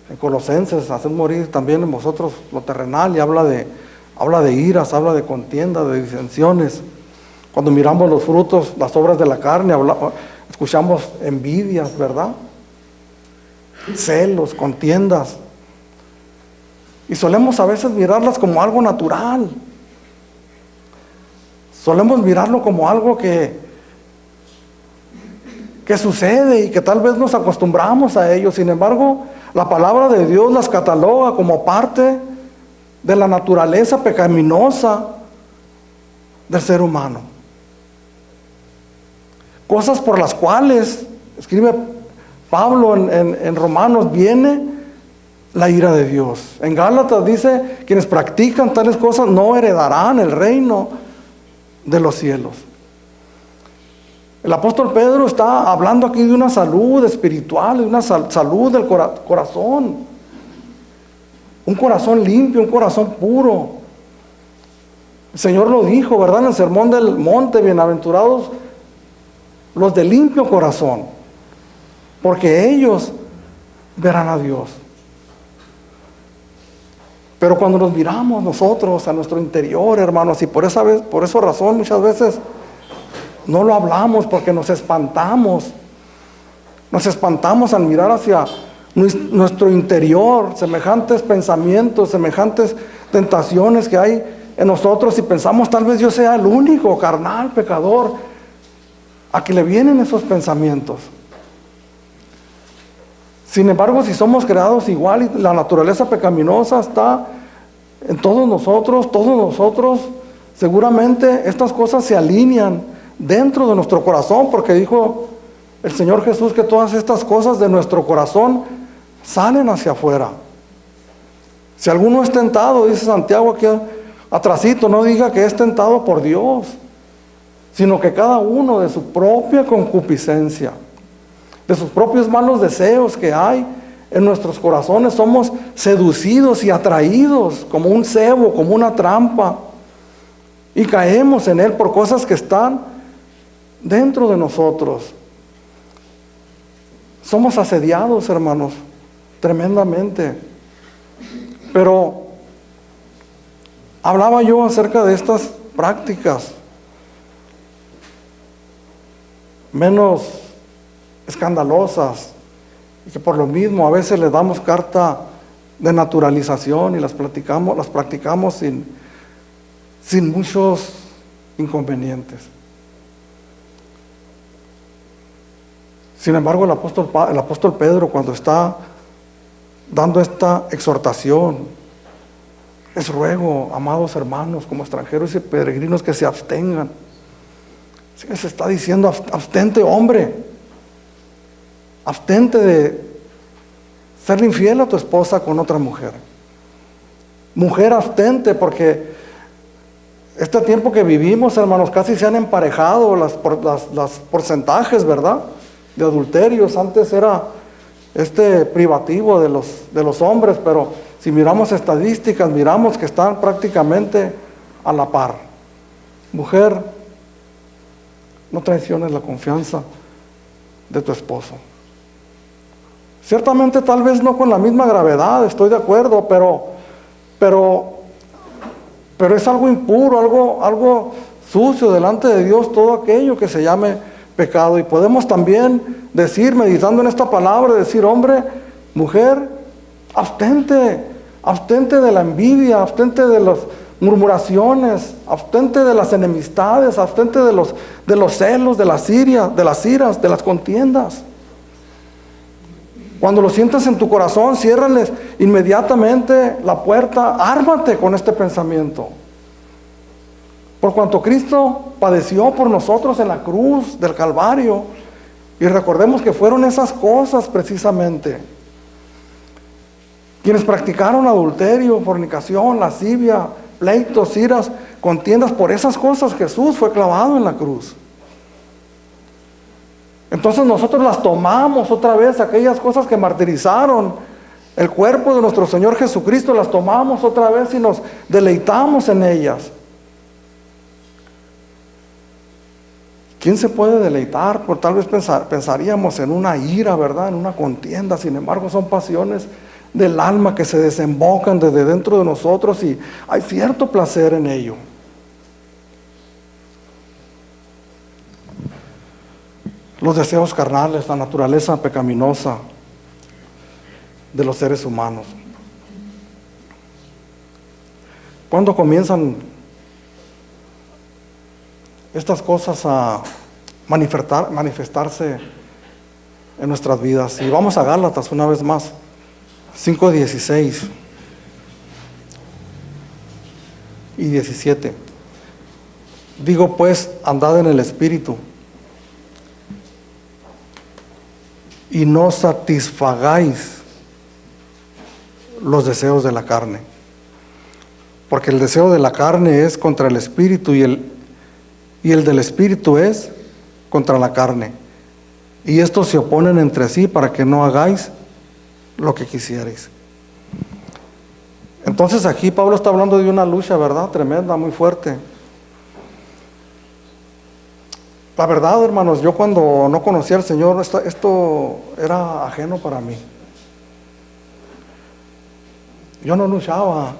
en Colosenses, haced morir también en vosotros lo terrenal, y habla de iras, habla de contienda, de disensiones. Cuando miramos los frutos, las obras de la carne, escuchamos envidias, ¿verdad? Celos, contiendas. Y solemos a veces mirarlas como algo natural. Solemos mirarlo como algo que sucede y que tal vez nos acostumbramos a ello. Sin embargo, la palabra de Dios las cataloga como parte de la naturaleza pecaminosa del ser humano. Cosas por las cuales, escribe Pablo en Romanos, viene la ira de Dios. En Gálatas dice, quienes practican tales cosas no heredarán el reino de los cielos. El apóstol Pedro está hablando aquí de una salud espiritual, de una salud del corazón. Un corazón limpio, un corazón puro. El Señor lo dijo, ¿verdad? En el sermón del monte, bienaventurados los de limpio corazón, porque ellos verán a Dios. Pero cuando nos miramos nosotros a nuestro interior, hermanos, y por esa razón muchas veces no lo hablamos, porque nos espantamos al mirar hacia nuestro interior, semejantes pensamientos, semejantes tentaciones que hay en nosotros, y pensamos tal vez yo sea el único carnal pecador a que le vienen esos pensamientos. Sin embargo, si somos creados igual y la naturaleza pecaminosa está en todos nosotros, seguramente estas cosas se alinean dentro de nuestro corazón, porque dijo el Señor Jesús que todas estas cosas de nuestro corazón salen hacia afuera. Si alguno es tentado, dice Santiago aquí atrasito, no diga que es tentado por Dios, sino que cada uno de su propia concupiscencia, de sus propios malos deseos que hay en nuestros corazones, somos seducidos y atraídos como un cebo, como una trampa, y caemos en él por cosas que están dentro de nosotros. Somos asediados, hermanos, tremendamente. Pero hablaba yo acerca de estas prácticas menos escandalosas, y que por lo mismo a veces le damos carta de naturalización y las practicamos sin muchos inconvenientes. Sin embargo, el apóstol Pedro, cuando está dando esta exhortación. Les ruego, amados hermanos, como extranjeros y peregrinos, que se abstengan. Se está diciendo, abstente, hombre. Abstente de serle infiel a tu esposa con otra mujer. Mujer, abstente, porque este tiempo que vivimos, hermanos, casi se han emparejado las porcentajes, ¿verdad?, de adulterios. Antes era privativo de los hombres, pero si miramos estadísticas, miramos que están prácticamente a la par. Mujer, no traiciones la confianza de tu esposo. Ciertamente, tal vez no con la misma gravedad, estoy de acuerdo, pero es algo impuro, algo sucio delante de Dios, todo aquello que se llame pecado. Y podemos también decir, meditando en esta palabra, decir, hombre, mujer, abstente de la envidia, abstente de las murmuraciones, abstente de las enemistades, abstente de los celos, de las iras, de las contiendas. Cuando lo sientas en tu corazón, ciérrales inmediatamente la puerta, ármate con este pensamiento. Por cuanto Cristo padeció por nosotros en la cruz del Calvario, y recordemos que fueron esas cosas precisamente, quienes practicaron adulterio, fornicación, lascivia, pleitos, iras, contiendas, por esas cosas Jesús fue clavado en la cruz. Entonces nosotros las tomamos otra vez, aquellas cosas que martirizaron el cuerpo de nuestro Señor Jesucristo, las tomamos otra vez y nos deleitamos en ellas. ¿Quién se puede deleitar? Por tal vez pensaríamos en una ira, ¿verdad?, en una contienda. Sin embargo, son pasiones del alma que se desembocan desde dentro de nosotros y hay cierto placer en ello. Los deseos carnales, la naturaleza pecaminosa de los seres humanos. ¿Cuándo comienzan estas cosas a manifestarse en nuestras vidas? Y vamos a Gálatas una vez más, 5:16 y 17. Digo pues, andad en el Espíritu, y no satisfagáis los deseos de la carne, porque el deseo de la carne es contra el Espíritu, y el del Espíritu es contra la carne, y estos se oponen entre sí para que no hagáis lo que quisierais. Entonces aquí Pablo está hablando de una lucha, ¿verdad?, tremenda, muy fuerte. La verdad, hermanos, yo cuando no conocía al Señor, esto era ajeno para mí. Yo no luchaba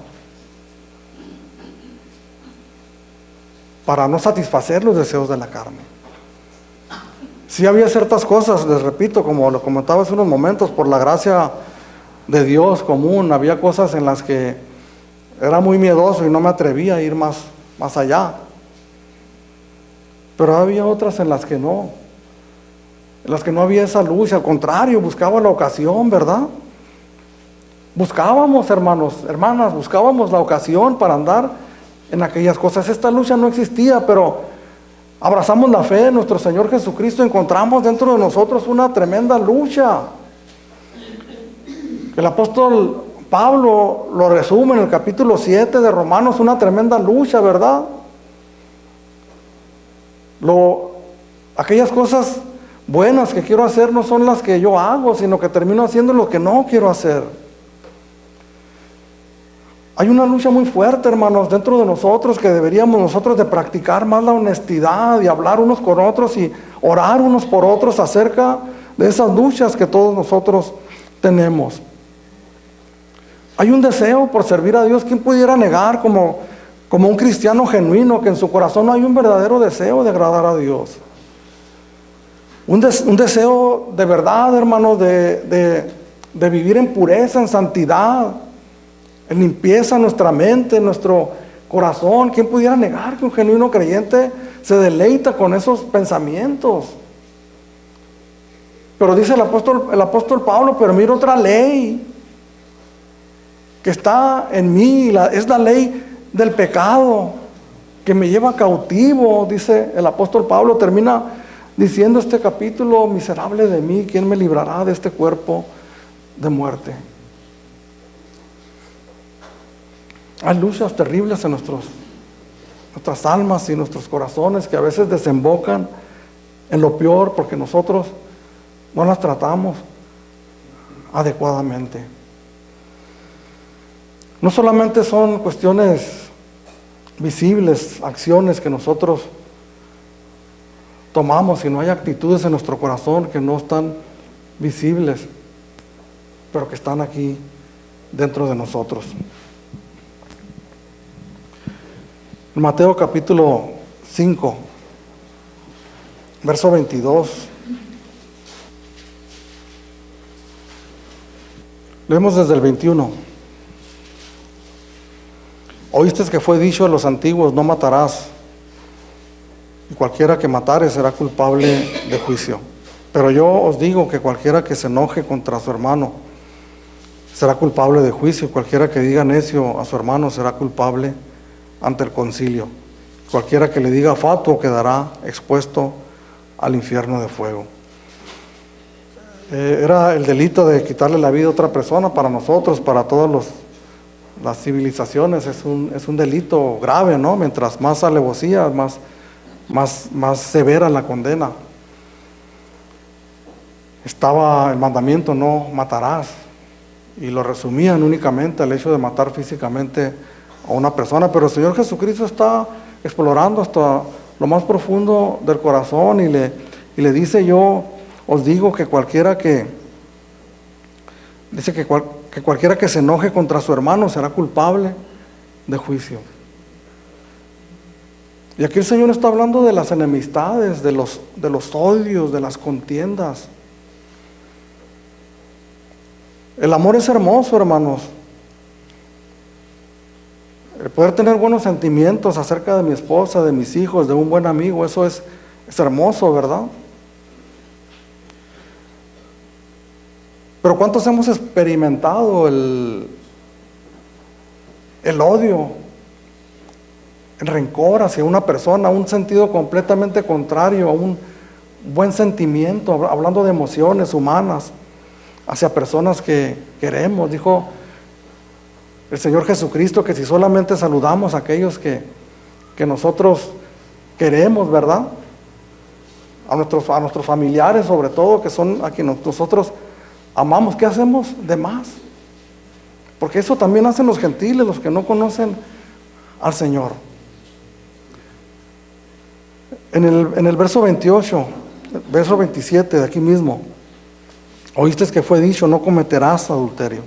para no satisfacer los deseos de la carne. Sí había ciertas cosas, les repito, como lo comentaba hace unos momentos, por la gracia de Dios común, había cosas en las que era muy miedoso y no me atrevía a ir más allá. Pero había otras en las que no había esa lucha, al contrario, buscaba la ocasión, ¿verdad? Buscábamos, hermanos, hermanas, buscábamos la ocasión para andar en aquellas cosas. Esta lucha no existía, pero abrazamos la fe en nuestro Señor Jesucristo, encontramos dentro de nosotros una tremenda lucha. El apóstol Pablo lo resume en el capítulo 7 de Romanos, una tremenda lucha, ¿verdad? Aquellas cosas buenas que quiero hacer no son las que yo hago, sino que termino haciendo lo que no quiero hacer. Hay una lucha muy fuerte, hermanos, dentro de nosotros, que deberíamos nosotros de practicar más la honestidad y hablar unos con otros y orar unos por otros acerca de esas luchas que todos nosotros tenemos. Hay un deseo por servir a Dios. ¿Quién pudiera negar como un cristiano genuino que en su corazón no hay un verdadero deseo de agradar a Dios? Un deseo de verdad, hermanos, de vivir en pureza, en santidad, en limpieza en nuestra mente, en nuestro corazón. ¿Quién pudiera negar que un genuino creyente se deleita con esos pensamientos? Pero dice el apóstol Pablo, pero mira otra ley. que está en mí, es la ley del pecado que me lleva cautivo, dice el apóstol Pablo. Termina diciendo este capítulo: miserable de mí, ¿quién me librará de este cuerpo de muerte? Hay luchas terribles en nuestras almas y nuestros corazones que a veces desembocan en lo peor porque nosotros no las tratamos adecuadamente. No solamente son cuestiones visibles, acciones que nosotros tomamos, sino hay actitudes en nuestro corazón que no están visibles, pero que están aquí dentro de nosotros. En Mateo capítulo 5, verso 22, leemos desde el 21. Oíste que fue dicho a los antiguos: no matarás, y cualquiera que matare será culpable de juicio. Pero yo os digo que cualquiera que se enoje contra su hermano será culpable de juicio. Cualquiera que diga necio a su hermano será culpable ante el concilio. Cualquiera que le diga fatuo quedará expuesto al infierno de fuego. Era el delito de quitarle la vida a otra persona. Para nosotros, para todas las civilizaciones, es un delito grave, ¿no? Mientras más alevosía, más severa la condena. Estaba el mandamiento: no matarás, y lo resumían únicamente al hecho de matar físicamente a una persona. Pero el Señor Jesucristo está explorando hasta lo más profundo del corazón y le dice: yo os digo que cualquiera que cualquiera que se enoje contra su hermano será culpable de juicio. Y aquí el Señor está hablando de las enemistades, de los odios, de las contiendas. El amor es hermoso, hermanos. El poder tener buenos sentimientos acerca de mi esposa, de mis hijos, de un buen amigo, eso es hermoso, ¿verdad? Pero ¿cuántos hemos experimentado el odio, el rencor hacia una persona, un sentido completamente contrario a un buen sentimiento, hablando de emociones humanas, hacia personas que queremos? Dijo el Señor Jesucristo que si solamente saludamos a aquellos que nosotros queremos, ¿verdad? A nuestros familiares, sobre todo, que son a quienes nosotros amamos, ¿qué hacemos de más? Porque eso también hacen los gentiles, los que no conocen al Señor. En el verso 28, verso 27 de aquí mismo: oíste que fue dicho: no cometerás adulterio.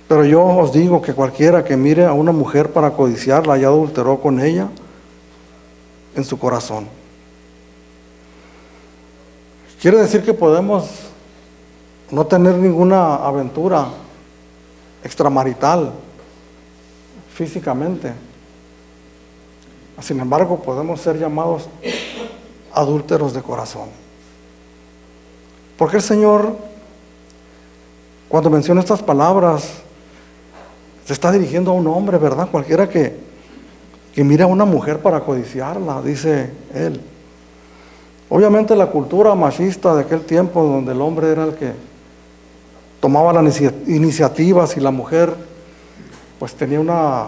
Pero yo os digo que cualquiera que mire a una mujer para codiciarla ya adulteró con ella en su corazón. Quiere decir que podemos no tener ninguna aventura extramarital físicamente. Sin embargo, podemos ser llamados adúlteros de corazón. Porque el Señor, cuando menciona estas palabras, se está dirigiendo a un hombre, ¿verdad? Cualquiera que mire a una mujer para codiciarla, dice Él. Obviamente la cultura machista de aquel tiempo, donde el hombre era el que tomaba las iniciativas y la mujer pues tenía una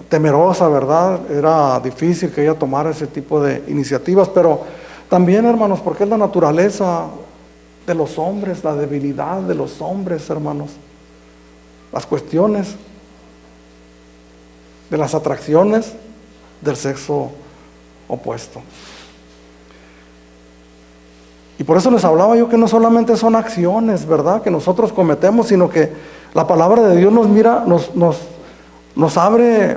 temerosa, ¿verdad? Era difícil que ella tomara ese tipo de iniciativas. Pero también, hermanos, porque es la naturaleza de los hombres, la debilidad de los hombres, hermanos, las cuestiones de las atracciones del sexo opuesto. Y por eso les hablaba yo que no solamente son acciones, ¿verdad?, que nosotros cometemos, sino que la palabra de Dios nos mira, nos abre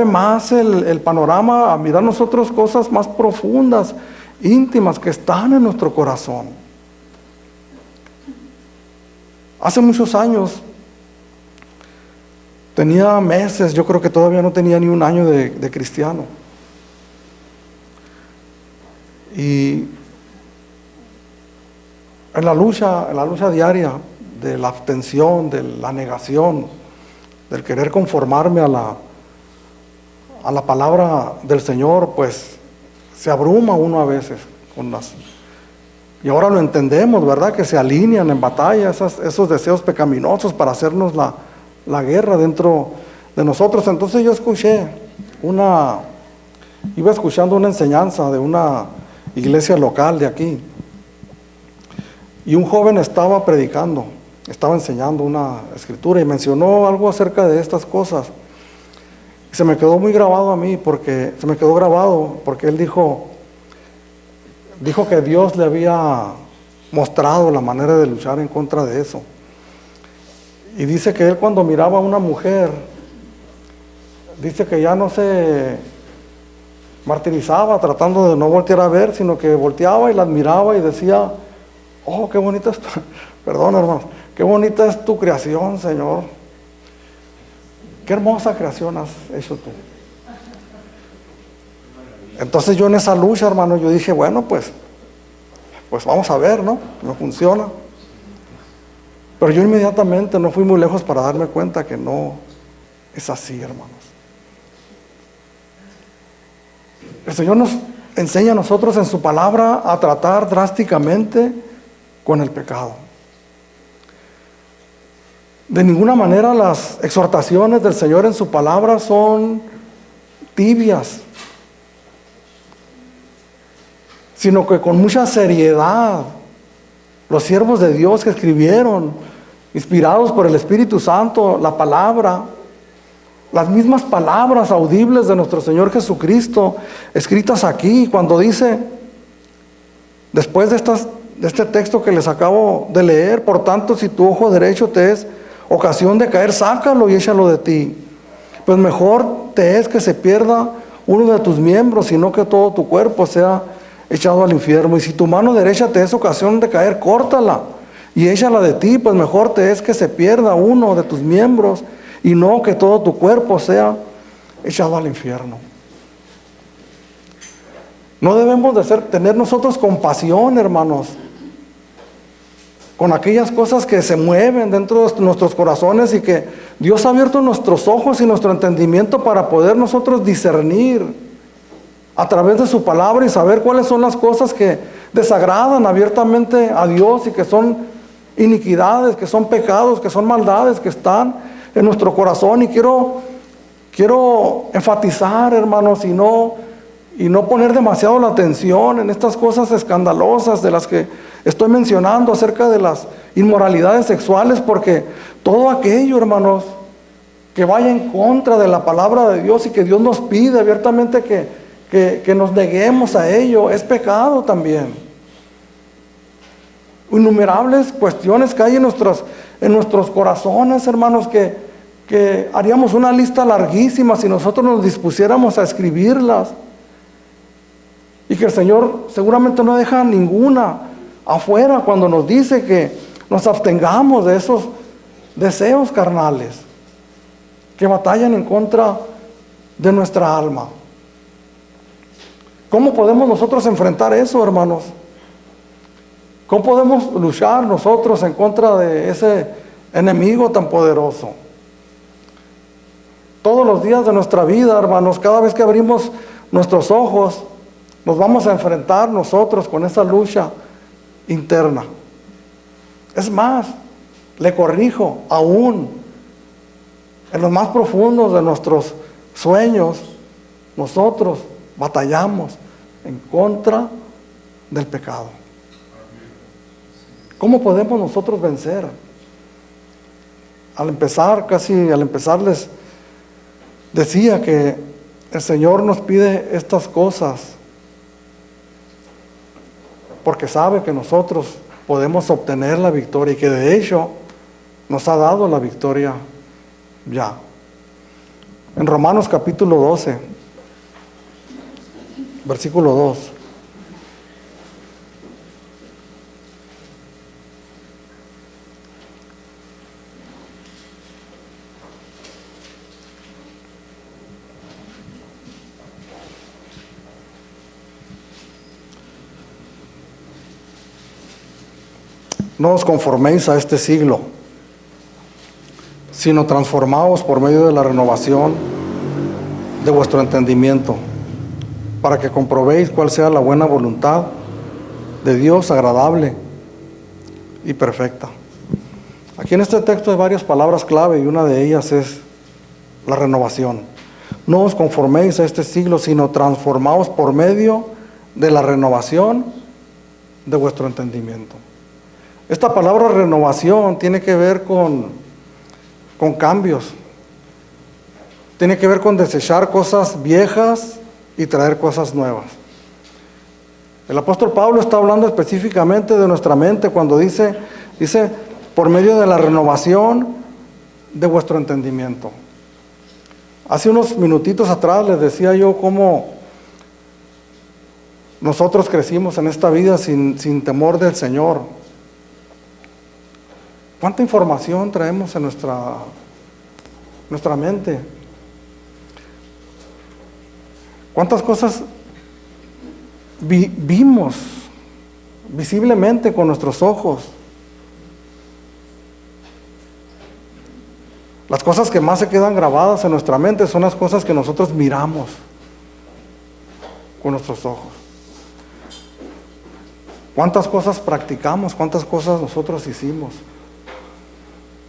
más el panorama a mirar nosotros cosas más profundas, íntimas, que están en nuestro corazón. Hace muchos años, tenía meses, yo creo que todavía no tenía ni un año de cristiano. Y en la lucha diaria de la abstención, de la negación, del querer conformarme a la palabra del Señor, pues se abruma uno a veces con las... Y ahora lo entendemos, ¿verdad? Que se alinean en batalla esos deseos pecaminosos para hacernos la guerra dentro de nosotros. Entonces yo iba escuchando una enseñanza de una iglesia local de aquí. Y un joven estaba predicando, estaba enseñando una escritura y mencionó algo acerca de estas cosas. Y se me quedó muy grabado a mí, porque él dijo que Dios le había mostrado la manera de luchar en contra de eso. Y dice que él, cuando miraba a una mujer, dice que ya no se martirizaba tratando de no voltear a ver, sino que volteaba y la admiraba y decía: oh, qué bonita es perdón, hermanos, qué bonita es tu creación, Señor. Qué hermosa creación has hecho tú. Entonces yo en esa lucha, hermano, yo dije, bueno, pues vamos a ver, ¿no? No funciona. Pero yo inmediatamente no fui muy lejos para darme cuenta que no es así, hermanos. El Señor nos enseña a nosotros en su palabra a tratar drásticamente con el pecado. De ninguna manera las exhortaciones del Señor en su palabra son tibias, sino que con mucha seriedad los siervos de Dios que escribieron, inspirados por el Espíritu Santo, la palabra, las mismas palabras audibles de nuestro Señor Jesucristo, escritas aquí, cuando dice, después de este texto que les acabo de leer: por tanto, si tu ojo derecho te es ocasión de caer, sácalo y échalo de ti. Pues mejor te es que se pierda uno de tus miembros, sino que todo tu cuerpo sea echado al infierno. Y si tu mano derecha te es ocasión de caer, córtala y échala de ti, pues mejor te es que se pierda uno de tus miembros y no que todo tu cuerpo sea echado al infierno. No debemos tener nosotros compasión, hermanos, con aquellas cosas que se mueven dentro de nuestros corazones y que Dios ha abierto nuestros ojos y nuestro entendimiento para poder nosotros discernir a través de su palabra y saber cuáles son las cosas que desagradan abiertamente a Dios y que son iniquidades, que son pecados, que son maldades que están en nuestro corazón. Y quiero enfatizar, hermanos, y no poner demasiado la atención en estas cosas escandalosas de las que estoy mencionando acerca de las inmoralidades sexuales, porque todo aquello, hermanos, que vaya en contra de la palabra de Dios y que Dios nos pide abiertamente que nos neguemos a ello, es pecado también. Innumerables cuestiones que hay en nuestros corazones, hermanos, que haríamos una lista larguísima si nosotros nos dispusiéramos a escribirlas, y que el Señor seguramente no deja ninguna afuera cuando nos dice que nos abstengamos de esos deseos carnales que batallan en contra de nuestra alma. ¿Cómo podemos nosotros enfrentar eso, hermanos? ¿Cómo podemos luchar nosotros en contra de ese enemigo tan poderoso? Todos los días de nuestra vida, hermanos, cada vez que abrimos nuestros ojos, nos vamos a enfrentar nosotros con esa lucha interna. Es más, le corrijo, aún en los más profundos de nuestros sueños, nosotros batallamos en contra del pecado. ¿Cómo podemos nosotros vencer? Al empezar les decía que el Señor nos pide estas cosas porque sabe que nosotros podemos obtener la victoria y que de hecho nos ha dado la victoria ya. En Romanos capítulo 12, versículo 2. no os conforméis a este siglo, sino transformaos por medio de la renovación de vuestro entendimiento, para que comprobéis cuál sea la buena voluntad de Dios, agradable y perfecta. Aquí en este texto hay varias palabras clave y una de ellas es la renovación. No os conforméis a este siglo, sino transformaos por medio de la renovación de vuestro entendimiento. Esta palabra renovación tiene que ver con cambios. Tiene que ver con desechar cosas viejas y traer cosas nuevas. El apóstol Pablo está hablando específicamente de nuestra mente cuando dice por medio de la renovación de vuestro entendimiento. Hace unos minutitos atrás les decía yo cómo nosotros crecimos en esta vida sin temor del Señor. ¿Cuánta información traemos en nuestra mente? ¿Cuántas cosas vimos visiblemente con nuestros ojos? Las cosas que más se quedan grabadas en nuestra mente son las cosas que nosotros miramos con nuestros ojos. ¿Cuántas cosas practicamos? ¿Cuántas cosas nosotros hicimos?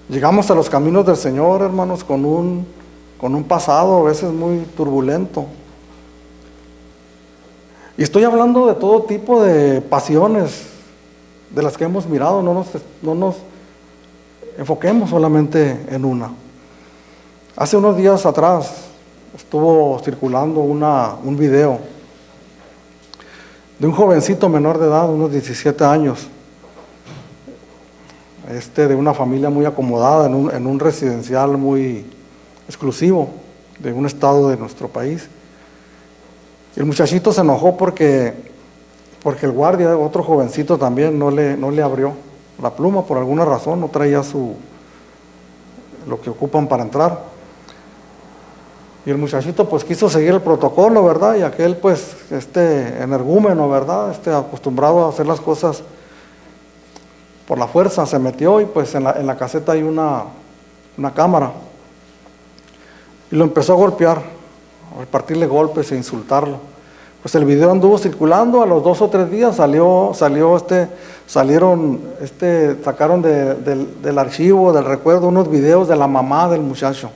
Llegamos a los caminos del Señor, hermanos, con un pasado a veces muy turbulento. Y estoy hablando de todo tipo de pasiones de las que hemos mirado, no nos enfoquemos solamente en una. Hace unos días atrás estuvo circulando un video de un jovencito menor de edad, unos 17 años, de una familia muy acomodada, en un residencial muy exclusivo de un estado de nuestro país. Y el muchachito se enojó porque el guardia, otro jovencito también, no le abrió la pluma por alguna razón, no traía lo que ocupan para entrar. Y el muchachito pues quiso seguir el protocolo, ¿verdad? Y aquel pues, energúmeno, ¿verdad? Acostumbrado a hacer las cosas por la fuerza, se metió y pues en la caseta hay una cámara. Y lo empezó a golpear, a repartirle golpes e insultarlo. Pues el video anduvo circulando, a los 2 o 3 días sacaron del archivo, del recuerdo, unos videos de la mamá del muchacho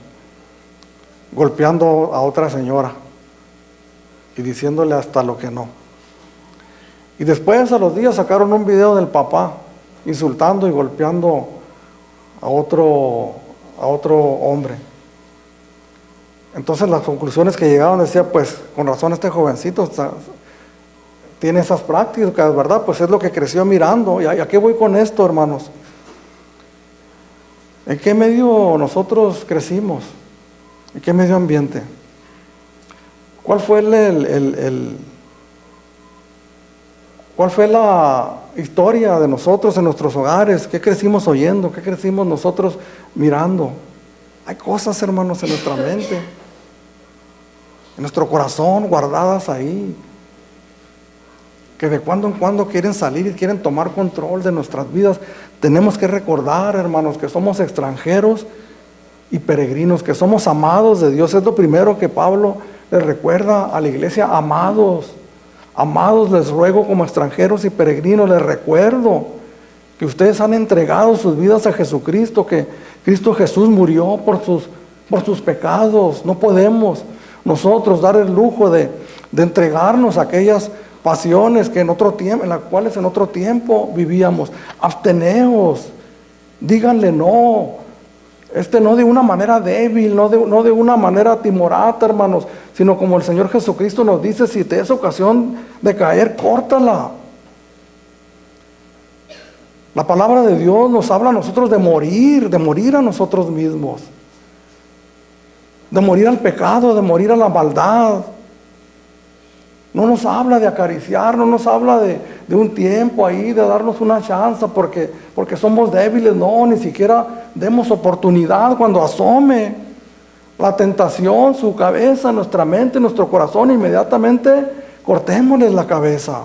golpeando a otra señora y diciéndole hasta lo que no. Y después a los días sacaron un video del papá insultando y golpeando a otro hombre. Entonces las conclusiones que llegaron decía, pues con razón este jovencito tiene esas prácticas, ¿verdad? Pues es lo que creció mirando. ¿Y a qué voy con esto, hermanos? ¿En qué medio nosotros crecimos? ¿En qué medio ambiente? ¿Cuál fue cuál fue la historia de nosotros en nuestros hogares? ¿Qué crecimos oyendo? ¿Qué crecimos nosotros mirando? Hay cosas, hermanos, en nuestra mente, en nuestro corazón, guardadas ahí, que de cuando en cuando quieren salir y quieren tomar control de nuestras vidas. Tenemos que recordar, hermanos, que somos extranjeros y peregrinos, que somos amados de Dios. Es lo primero que Pablo les recuerda a la iglesia: amados, les ruego como extranjeros y peregrinos, les recuerdo que ustedes han entregado sus vidas a Jesucristo, que Cristo Jesús murió por sus pecados. No podemos nosotros dar el lujo de entregarnos a aquellas pasiones que en las cuales en otro tiempo vivíamos. Absteneos, díganle no. No de una manera débil, no de una manera timorata, hermanos, sino como el Señor Jesucristo nos dice: si te es ocasión de caer, córtala. La palabra de Dios nos habla a nosotros de morir a nosotros mismos, de morir al pecado, de morir a la maldad. No nos habla de acariciar, no nos habla de un tiempo ahí, de darnos una chance porque somos débiles. No, ni siquiera demos oportunidad. Cuando asome la tentación, su cabeza, nuestra mente, nuestro corazón, inmediatamente cortémosles la cabeza.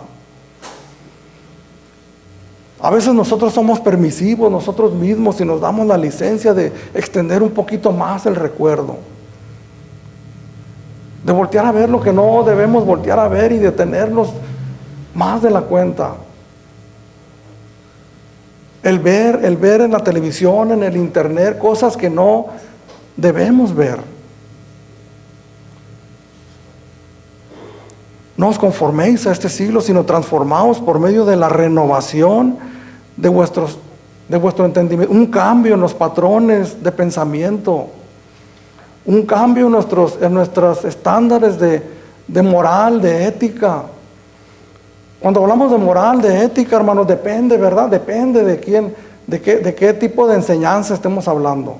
A veces nosotros somos permisivos nosotros mismos y nos damos la licencia de extender un poquito más el recuerdo. De voltear a ver lo que no debemos voltear a ver y detenernos más de la cuenta. El ver en la televisión, en el internet, cosas que no debemos ver. No os conforméis a este siglo, sino transformaos por medio de la renovación de vuestro entendimiento. Un cambio en los patrones de pensamiento. Un cambio en nuestros estándares de moral, de ética. Cuando hablamos de moral, de ética, hermanos, depende, ¿verdad? Depende de quién, de qué tipo de enseñanza estemos hablando.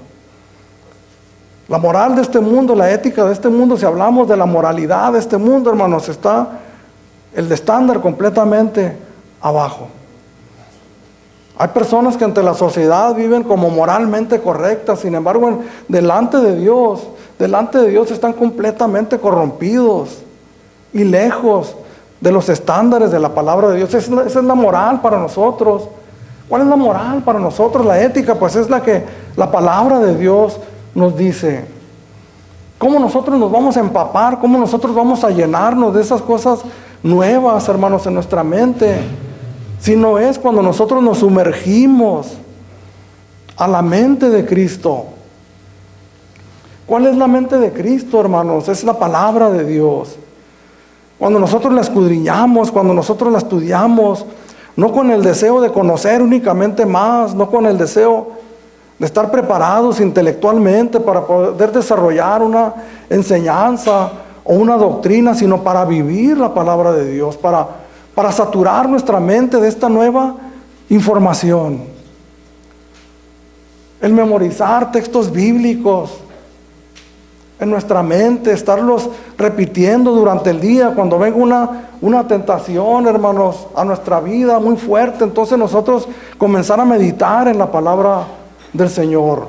La moral de este mundo, la ética de este mundo, si hablamos de la moralidad de este mundo, hermanos, está el de estándar completamente abajo. Hay personas que ante la sociedad viven como moralmente correctas, sin embargo, delante de Dios están completamente corrompidos y lejos de los estándares de la palabra de Dios. Esa es la moral para nosotros. ¿Cuál es la moral para nosotros? La ética, pues es la que la palabra de Dios nos dice. ¿Cómo nosotros nos vamos a empapar? ¿Cómo nosotros vamos a llenarnos de esas cosas nuevas, hermanos, en nuestra mente? Si no es cuando nosotros nos sumergimos a la mente de Cristo. ¿Cuál es la mente de Cristo, hermanos? Es la palabra de Dios. Cuando nosotros la escudriñamos, cuando nosotros la estudiamos, no con el deseo de conocer únicamente más, no con el deseo de estar preparados intelectualmente para poder desarrollar una enseñanza o una doctrina, sino para vivir la palabra de Dios, para saturar nuestra mente de esta nueva información. El memorizar textos bíblicos en nuestra mente, estarlos repitiendo durante el día, cuando venga una tentación, hermanos, a nuestra vida muy fuerte, entonces nosotros comenzar a meditar en la palabra del Señor,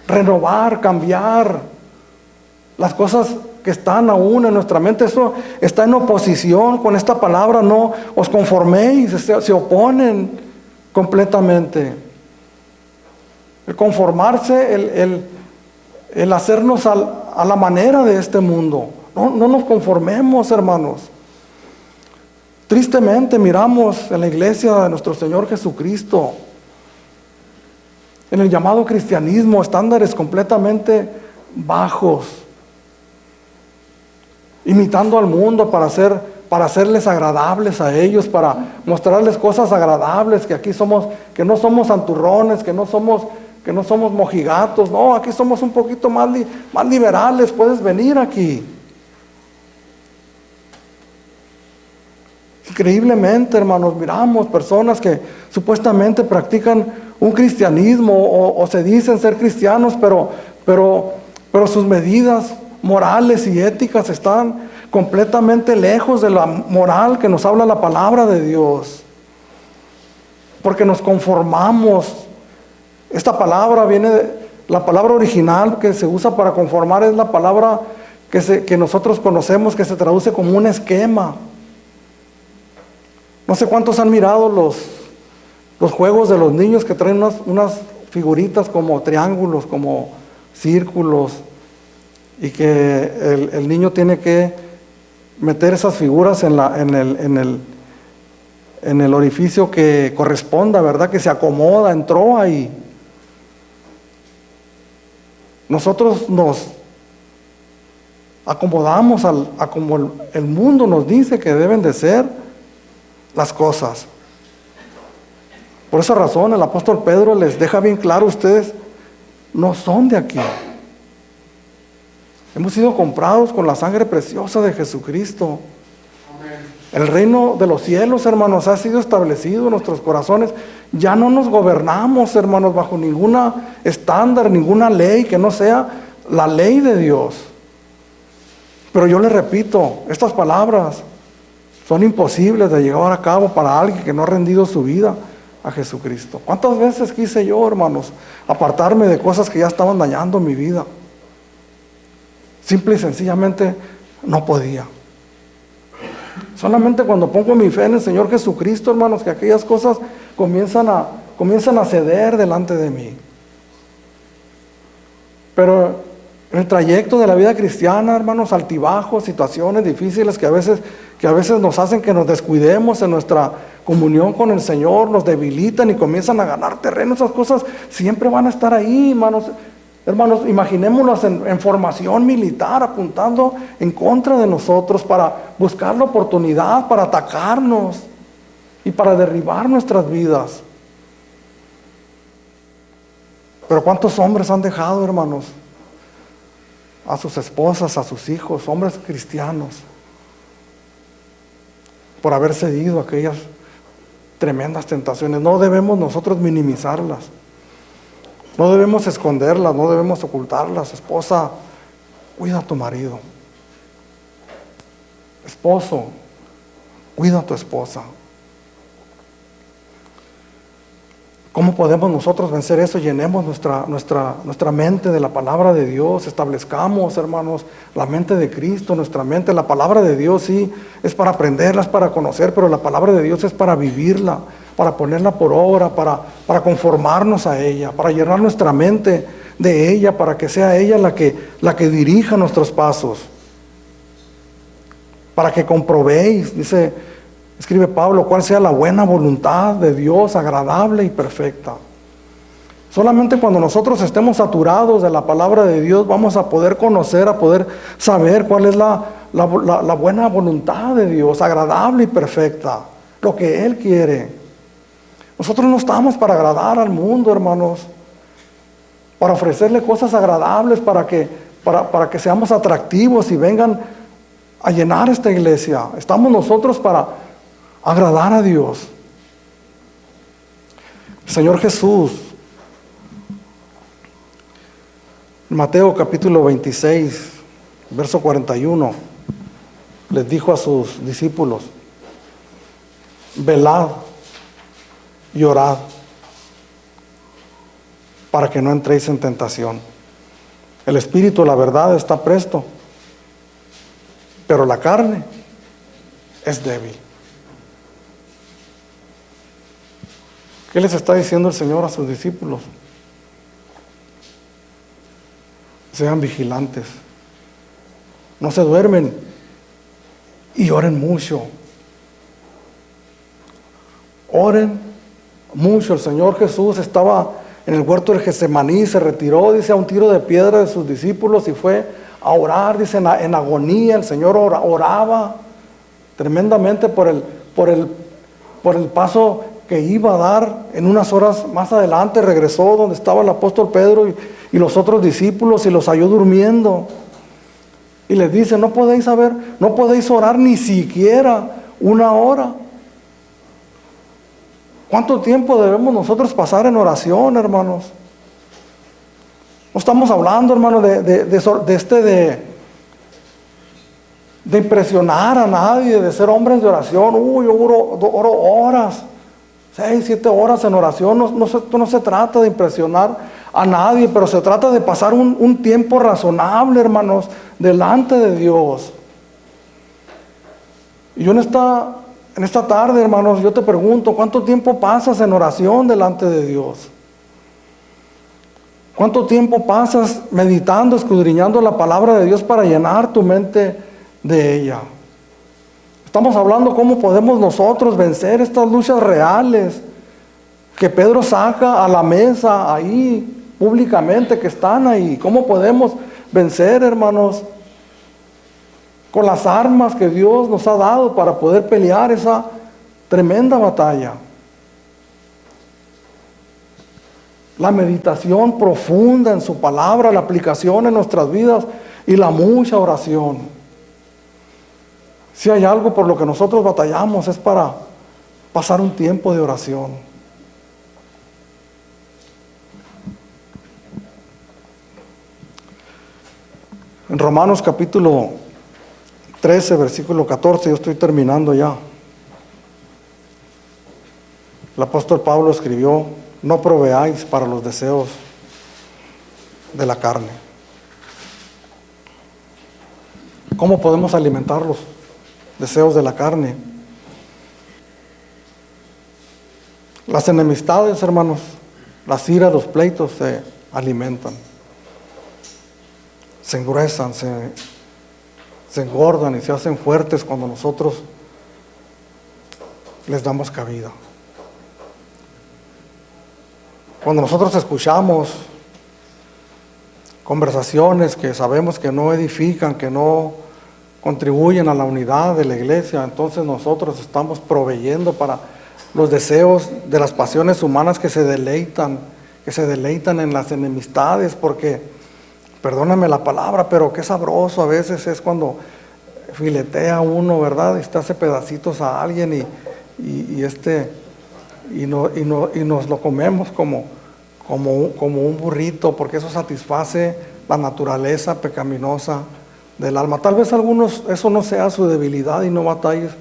renovar, cambiar las cosas que están aún en nuestra mente. Eso está en oposición con esta palabra. No os conforméis, se oponen completamente. El conformarse, el hacernos a la manera de este mundo. No nos conformemos, hermanos. Tristemente miramos en la iglesia de nuestro Señor Jesucristo, en el llamado cristianismo, estándares completamente bajos, imitando al mundo para hacerles agradables a ellos, para mostrarles cosas agradables, que no somos santurrones, que no somos mojigatos. No, aquí somos un poquito más liberales, puedes venir aquí. Increíblemente, hermanos, miramos personas que supuestamente practican un cristianismo o se dicen ser cristianos, pero sus medidas morales y éticas están completamente lejos de la moral que nos habla la palabra de Dios. Porque nos conformamos. Esta palabra la palabra original que se usa para conformar es la palabra que nosotros conocemos, que se traduce como un esquema. No sé cuántos han mirado los juegos de los niños que traen unas figuritas como triángulos, como círculos, y que el niño tiene que meter esas figuras en el orificio que corresponda, ¿verdad? Que se acomoda, entró ahí. Nosotros nos acomodamos a como el mundo nos dice que deben de ser las cosas. Por esa razón el apóstol Pedro les deja bien claro: ustedes no son de aquí. Hemos sido comprados con la sangre preciosa de Jesucristo. El reino de los cielos, hermanos, ha sido establecido en nuestros corazones. Ya no nos gobernamos, hermanos, bajo ninguna estándar, ninguna ley que no sea la ley de Dios. Pero yo les repito, estas palabras son imposibles de llevar a cabo para alguien que no ha rendido su vida a Jesucristo. ¿Cuántas veces quise yo, hermanos, apartarme de cosas que ya estaban dañando mi vida? Simple y sencillamente no podía. Solamente cuando pongo mi fe en el Señor Jesucristo, hermanos, que aquellas cosas comienzan a ceder delante de mí. Pero en el trayecto de la vida cristiana, hermanos, altibajos, situaciones difíciles que a veces nos hacen que nos descuidemos en nuestra comunión con el Señor, nos debilitan y comienzan a ganar terreno. Esas cosas siempre van a estar ahí, hermanos. Hermanos, imaginémonos en formación militar, apuntando en contra de nosotros para buscar la oportunidad, para atacarnos y para derribar nuestras vidas. Pero ¿cuántos hombres han dejado, hermanos, a sus esposas, a sus hijos, hombres cristianos, por haber cedido a aquellas tremendas tentaciones? No debemos nosotros minimizarlas. No debemos esconderlas, no debemos ocultarlas. Esposa, cuida a tu marido. Esposo, cuida a tu esposa. ¿Cómo podemos nosotros vencer eso? Llenemos nuestra mente de la palabra de Dios. Establezcamos, hermanos, la mente de Cristo, nuestra mente. La palabra de Dios sí es para aprenderla, es para conocer, pero la palabra de Dios es para vivirla, para ponerla por obra, para conformarnos a ella, para llenar nuestra mente de ella, para que sea ella la que dirija nuestros pasos. Para que comprobéis, escribe Pablo, cuál sea la buena voluntad de Dios, agradable y perfecta. Solamente cuando nosotros estemos saturados de la palabra de Dios, vamos a poder conocer, a poder saber cuál es la buena voluntad de Dios, agradable y perfecta, lo que Él quiere. Nosotros no estamos para agradar al mundo, hermanos, para ofrecerle cosas agradables, para que seamos atractivos y vengan a llenar esta iglesia. Estamos nosotros para agradar a Dios. El Señor Jesús, en Mateo capítulo 26, verso 41, les dijo a sus discípulos: velad y orad para que no entréis en tentación. El espíritu, la verdad, está presto, pero la carne es débil. ¿Qué les está diciendo el Señor a sus discípulos? Sean vigilantes, no se duermen y oren mucho. Oren mucho. El Señor Jesús estaba en el huerto del Getsemaní, se retiró, dice, a un tiro de piedra de sus discípulos y fue a orar, dice, en agonía. El Señor oraba tremendamente por el paso que iba a dar. En unas horas más adelante regresó donde estaba el apóstol Pedro y los otros discípulos, y los halló durmiendo. Y les dice: no podéis orar ni siquiera una hora. ¿Cuánto tiempo debemos nosotros pasar en oración, hermanos? No estamos hablando, hermanos, de impresionar a nadie, de ser hombres de oración. Yo oro horas, 6, 7 horas en oración. No se trata de impresionar a nadie, pero se trata de pasar un tiempo razonable, hermanos, delante de Dios. Y yo en esta tarde, hermanos, yo te pregunto: ¿cuánto tiempo pasas en oración delante de Dios? ¿Cuánto tiempo pasas meditando, escudriñando la palabra de Dios para llenar tu mente de ella? Estamos hablando cómo podemos nosotros vencer estas luchas reales que Pedro saca a la mesa ahí públicamente, que están ahí. ¿Cómo podemos vencer, hermanos? Con las armas que Dios nos ha dado para poder pelear esa tremenda batalla. La meditación profunda en su palabra, la aplicación en nuestras vidas y la mucha oración. Si hay algo por lo que nosotros batallamos, es para pasar un tiempo de oración. En Romanos capítulo 13, versículo 14, yo estoy terminando ya. El apóstol Pablo escribió: no proveáis para los deseos de la carne. ¿Cómo podemos alimentarlos? deseos de la carne. Las enemistades, hermanos, las iras, los pleitos se alimentan, se engruesan, se engordan y se hacen fuertes cuando nosotros les damos cabida. Cuando nosotros escuchamos conversaciones que sabemos que no edifican, que no contribuyen a la unidad de la iglesia, entonces nosotros estamos proveyendo para los deseos de las pasiones humanas que se deleitan en las enemistades, porque, perdóname la palabra, pero qué sabroso a veces es cuando filetea uno, ¿verdad? Y te hace pedacitos a alguien y nos lo comemos como un burrito, porque eso satisface la naturaleza pecaminosa del alma. Tal vez algunos eso no sea su debilidad y no batalles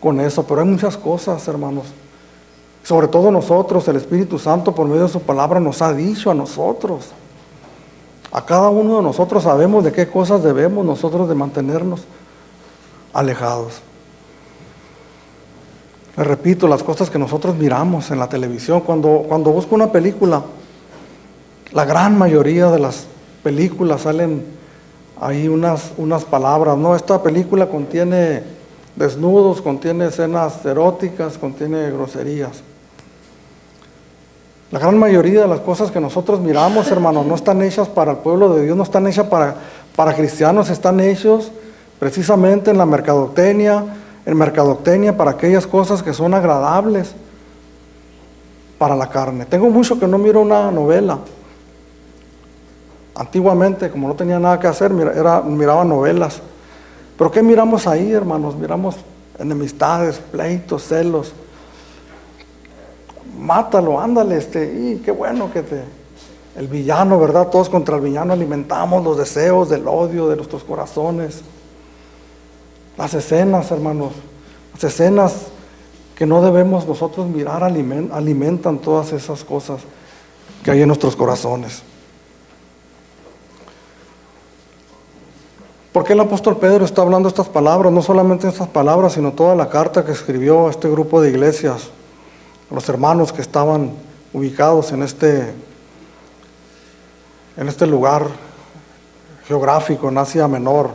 con eso, pero hay muchas cosas, hermanos. Sobre todo nosotros, el Espíritu Santo por medio de su palabra nos ha dicho a nosotros, a cada uno de nosotros sabemos de qué cosas debemos nosotros de mantenernos alejados. Les repito, las cosas que nosotros miramos en la televisión, cuando busco una película, la gran mayoría de las películas salen ahí unas palabras, ¿no? Esta película contiene desnudos, contiene escenas eróticas, contiene groserías. La gran mayoría de las cosas que nosotros miramos, hermanos, no están hechas para el pueblo de Dios, no están hechas para cristianos, están hechos precisamente en la mercadotecnia, para aquellas cosas que son agradables para la carne. Tengo mucho que no miro una novela. Antiguamente, como no tenía nada que hacer, miraba novelas. Pero ¿qué miramos ahí, hermanos? Miramos enemistades, pleitos, celos. Mátalo, ándale, y qué bueno que el villano, ¿verdad? Todos contra el villano alimentamos los deseos del odio de nuestros corazones. Las escenas, hermanos, las escenas que no debemos nosotros mirar alimentan todas esas cosas que hay en nuestros corazones. ¿Por qué el apóstol Pedro está hablando estas palabras? No solamente estas palabras, sino toda la carta que escribió a este grupo de iglesias, a los hermanos que estaban ubicados en este lugar geográfico, en Asia Menor.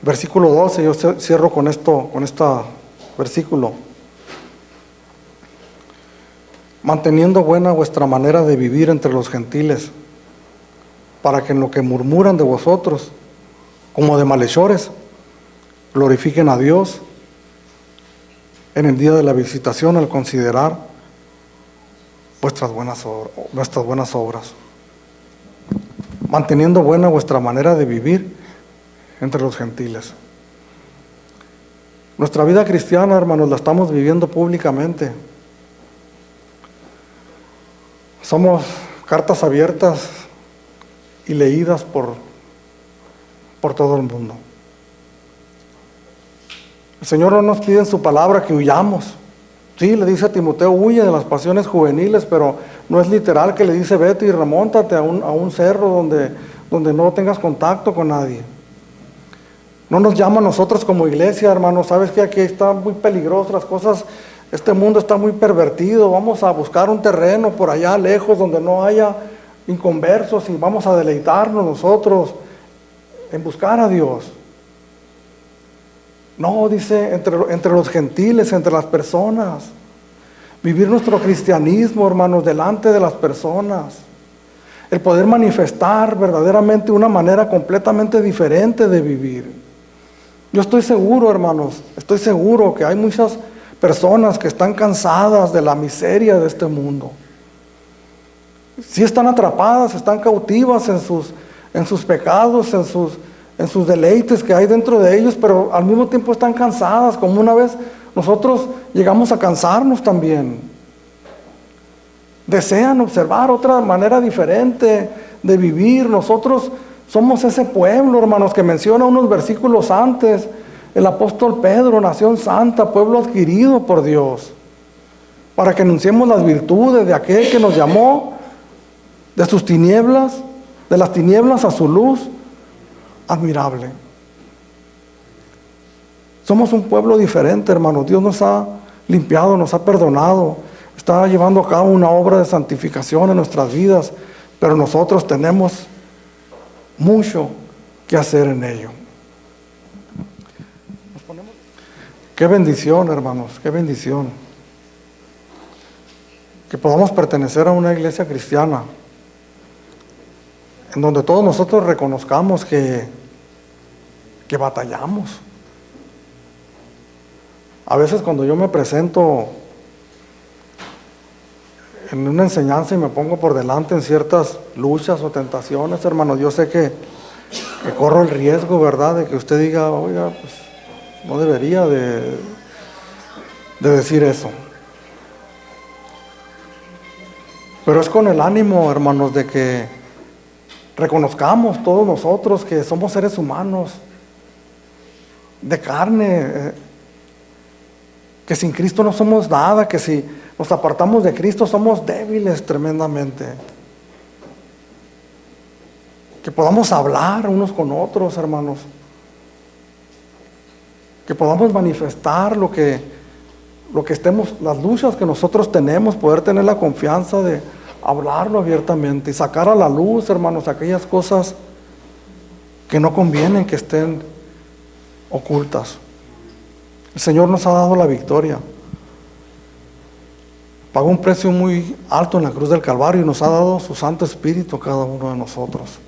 Versículo 12, yo cierro con este versículo. Manteniendo buena vuestra manera de vivir entre los gentiles, para que en lo que murmuran de vosotros, como de malhechores, glorifiquen a Dios en el día de la visitación al considerar nuestras buenas obras. Manteniendo buena vuestra manera de vivir entre los gentiles. Nuestra vida cristiana, hermanos, la estamos viviendo públicamente. Somos cartas abiertas y leídas por todo el mundo. El Señor no nos pide en su palabra que huyamos. Sí, le dice a Timoteo, huye de las pasiones juveniles, pero no es literal que le dice, vete y remóntate a un cerro donde no tengas contacto con nadie. No nos llama a nosotros como iglesia, hermanos, sabes que aquí está muy peligroso las cosas, este mundo está muy pervertido, vamos a buscar un terreno por allá lejos donde no haya inconversos y vamos a deleitarnos nosotros en buscar a Dios. No, dice, entre los gentiles, entre las personas. Vivir nuestro cristianismo, hermanos, delante de las personas. El poder manifestar verdaderamente una manera completamente diferente de vivir. Yo estoy seguro, hermanos, estoy seguro que hay muchas personas que están cansadas de la miseria de este mundo. Sí están atrapadas, están cautivas en sus pecados, en sus deleites que hay dentro de ellos, pero al mismo tiempo están cansadas, como una vez nosotros llegamos a cansarnos también. Desean observar otra manera diferente de vivir. Nosotros somos ese pueblo, hermanos, que menciona unos versículos antes. El apóstol Pedro, nación santa, pueblo adquirido por Dios, para que anunciemos las virtudes de aquel que nos llamó de sus tinieblas, de las tinieblas a su luz admirable. Somos un pueblo diferente, hermanos. Dios nos ha limpiado, nos ha perdonado, está llevando a cabo una obra de santificación en nuestras vidas, pero nosotros tenemos mucho que hacer en ello. Qué bendición, hermanos, qué bendición que podamos pertenecer a una iglesia cristiana en donde todos nosotros reconozcamos que batallamos. A veces cuando yo me presento en una enseñanza y me pongo por delante en ciertas luchas o tentaciones, hermanos, yo sé que corro el riesgo, ¿verdad?, de que usted diga, oiga, pues no debería de decir eso. Pero es con el ánimo, hermanos, de que reconozcamos todos nosotros que somos seres humanos, de carne, que sin Cristo no somos nada, que si nos apartamos de Cristo somos débiles tremendamente. Que podamos hablar unos con otros, hermanos. Que podamos manifestar lo que estemos, las luchas que nosotros tenemos, poder tener la confianza de hablarlo abiertamente y sacar a la luz, hermanos, aquellas cosas que no convienen que estén ocultas. El Señor nos ha dado la victoria. Pagó un precio muy alto en la cruz del Calvario y nos ha dado su Santo Espíritu a cada uno de nosotros.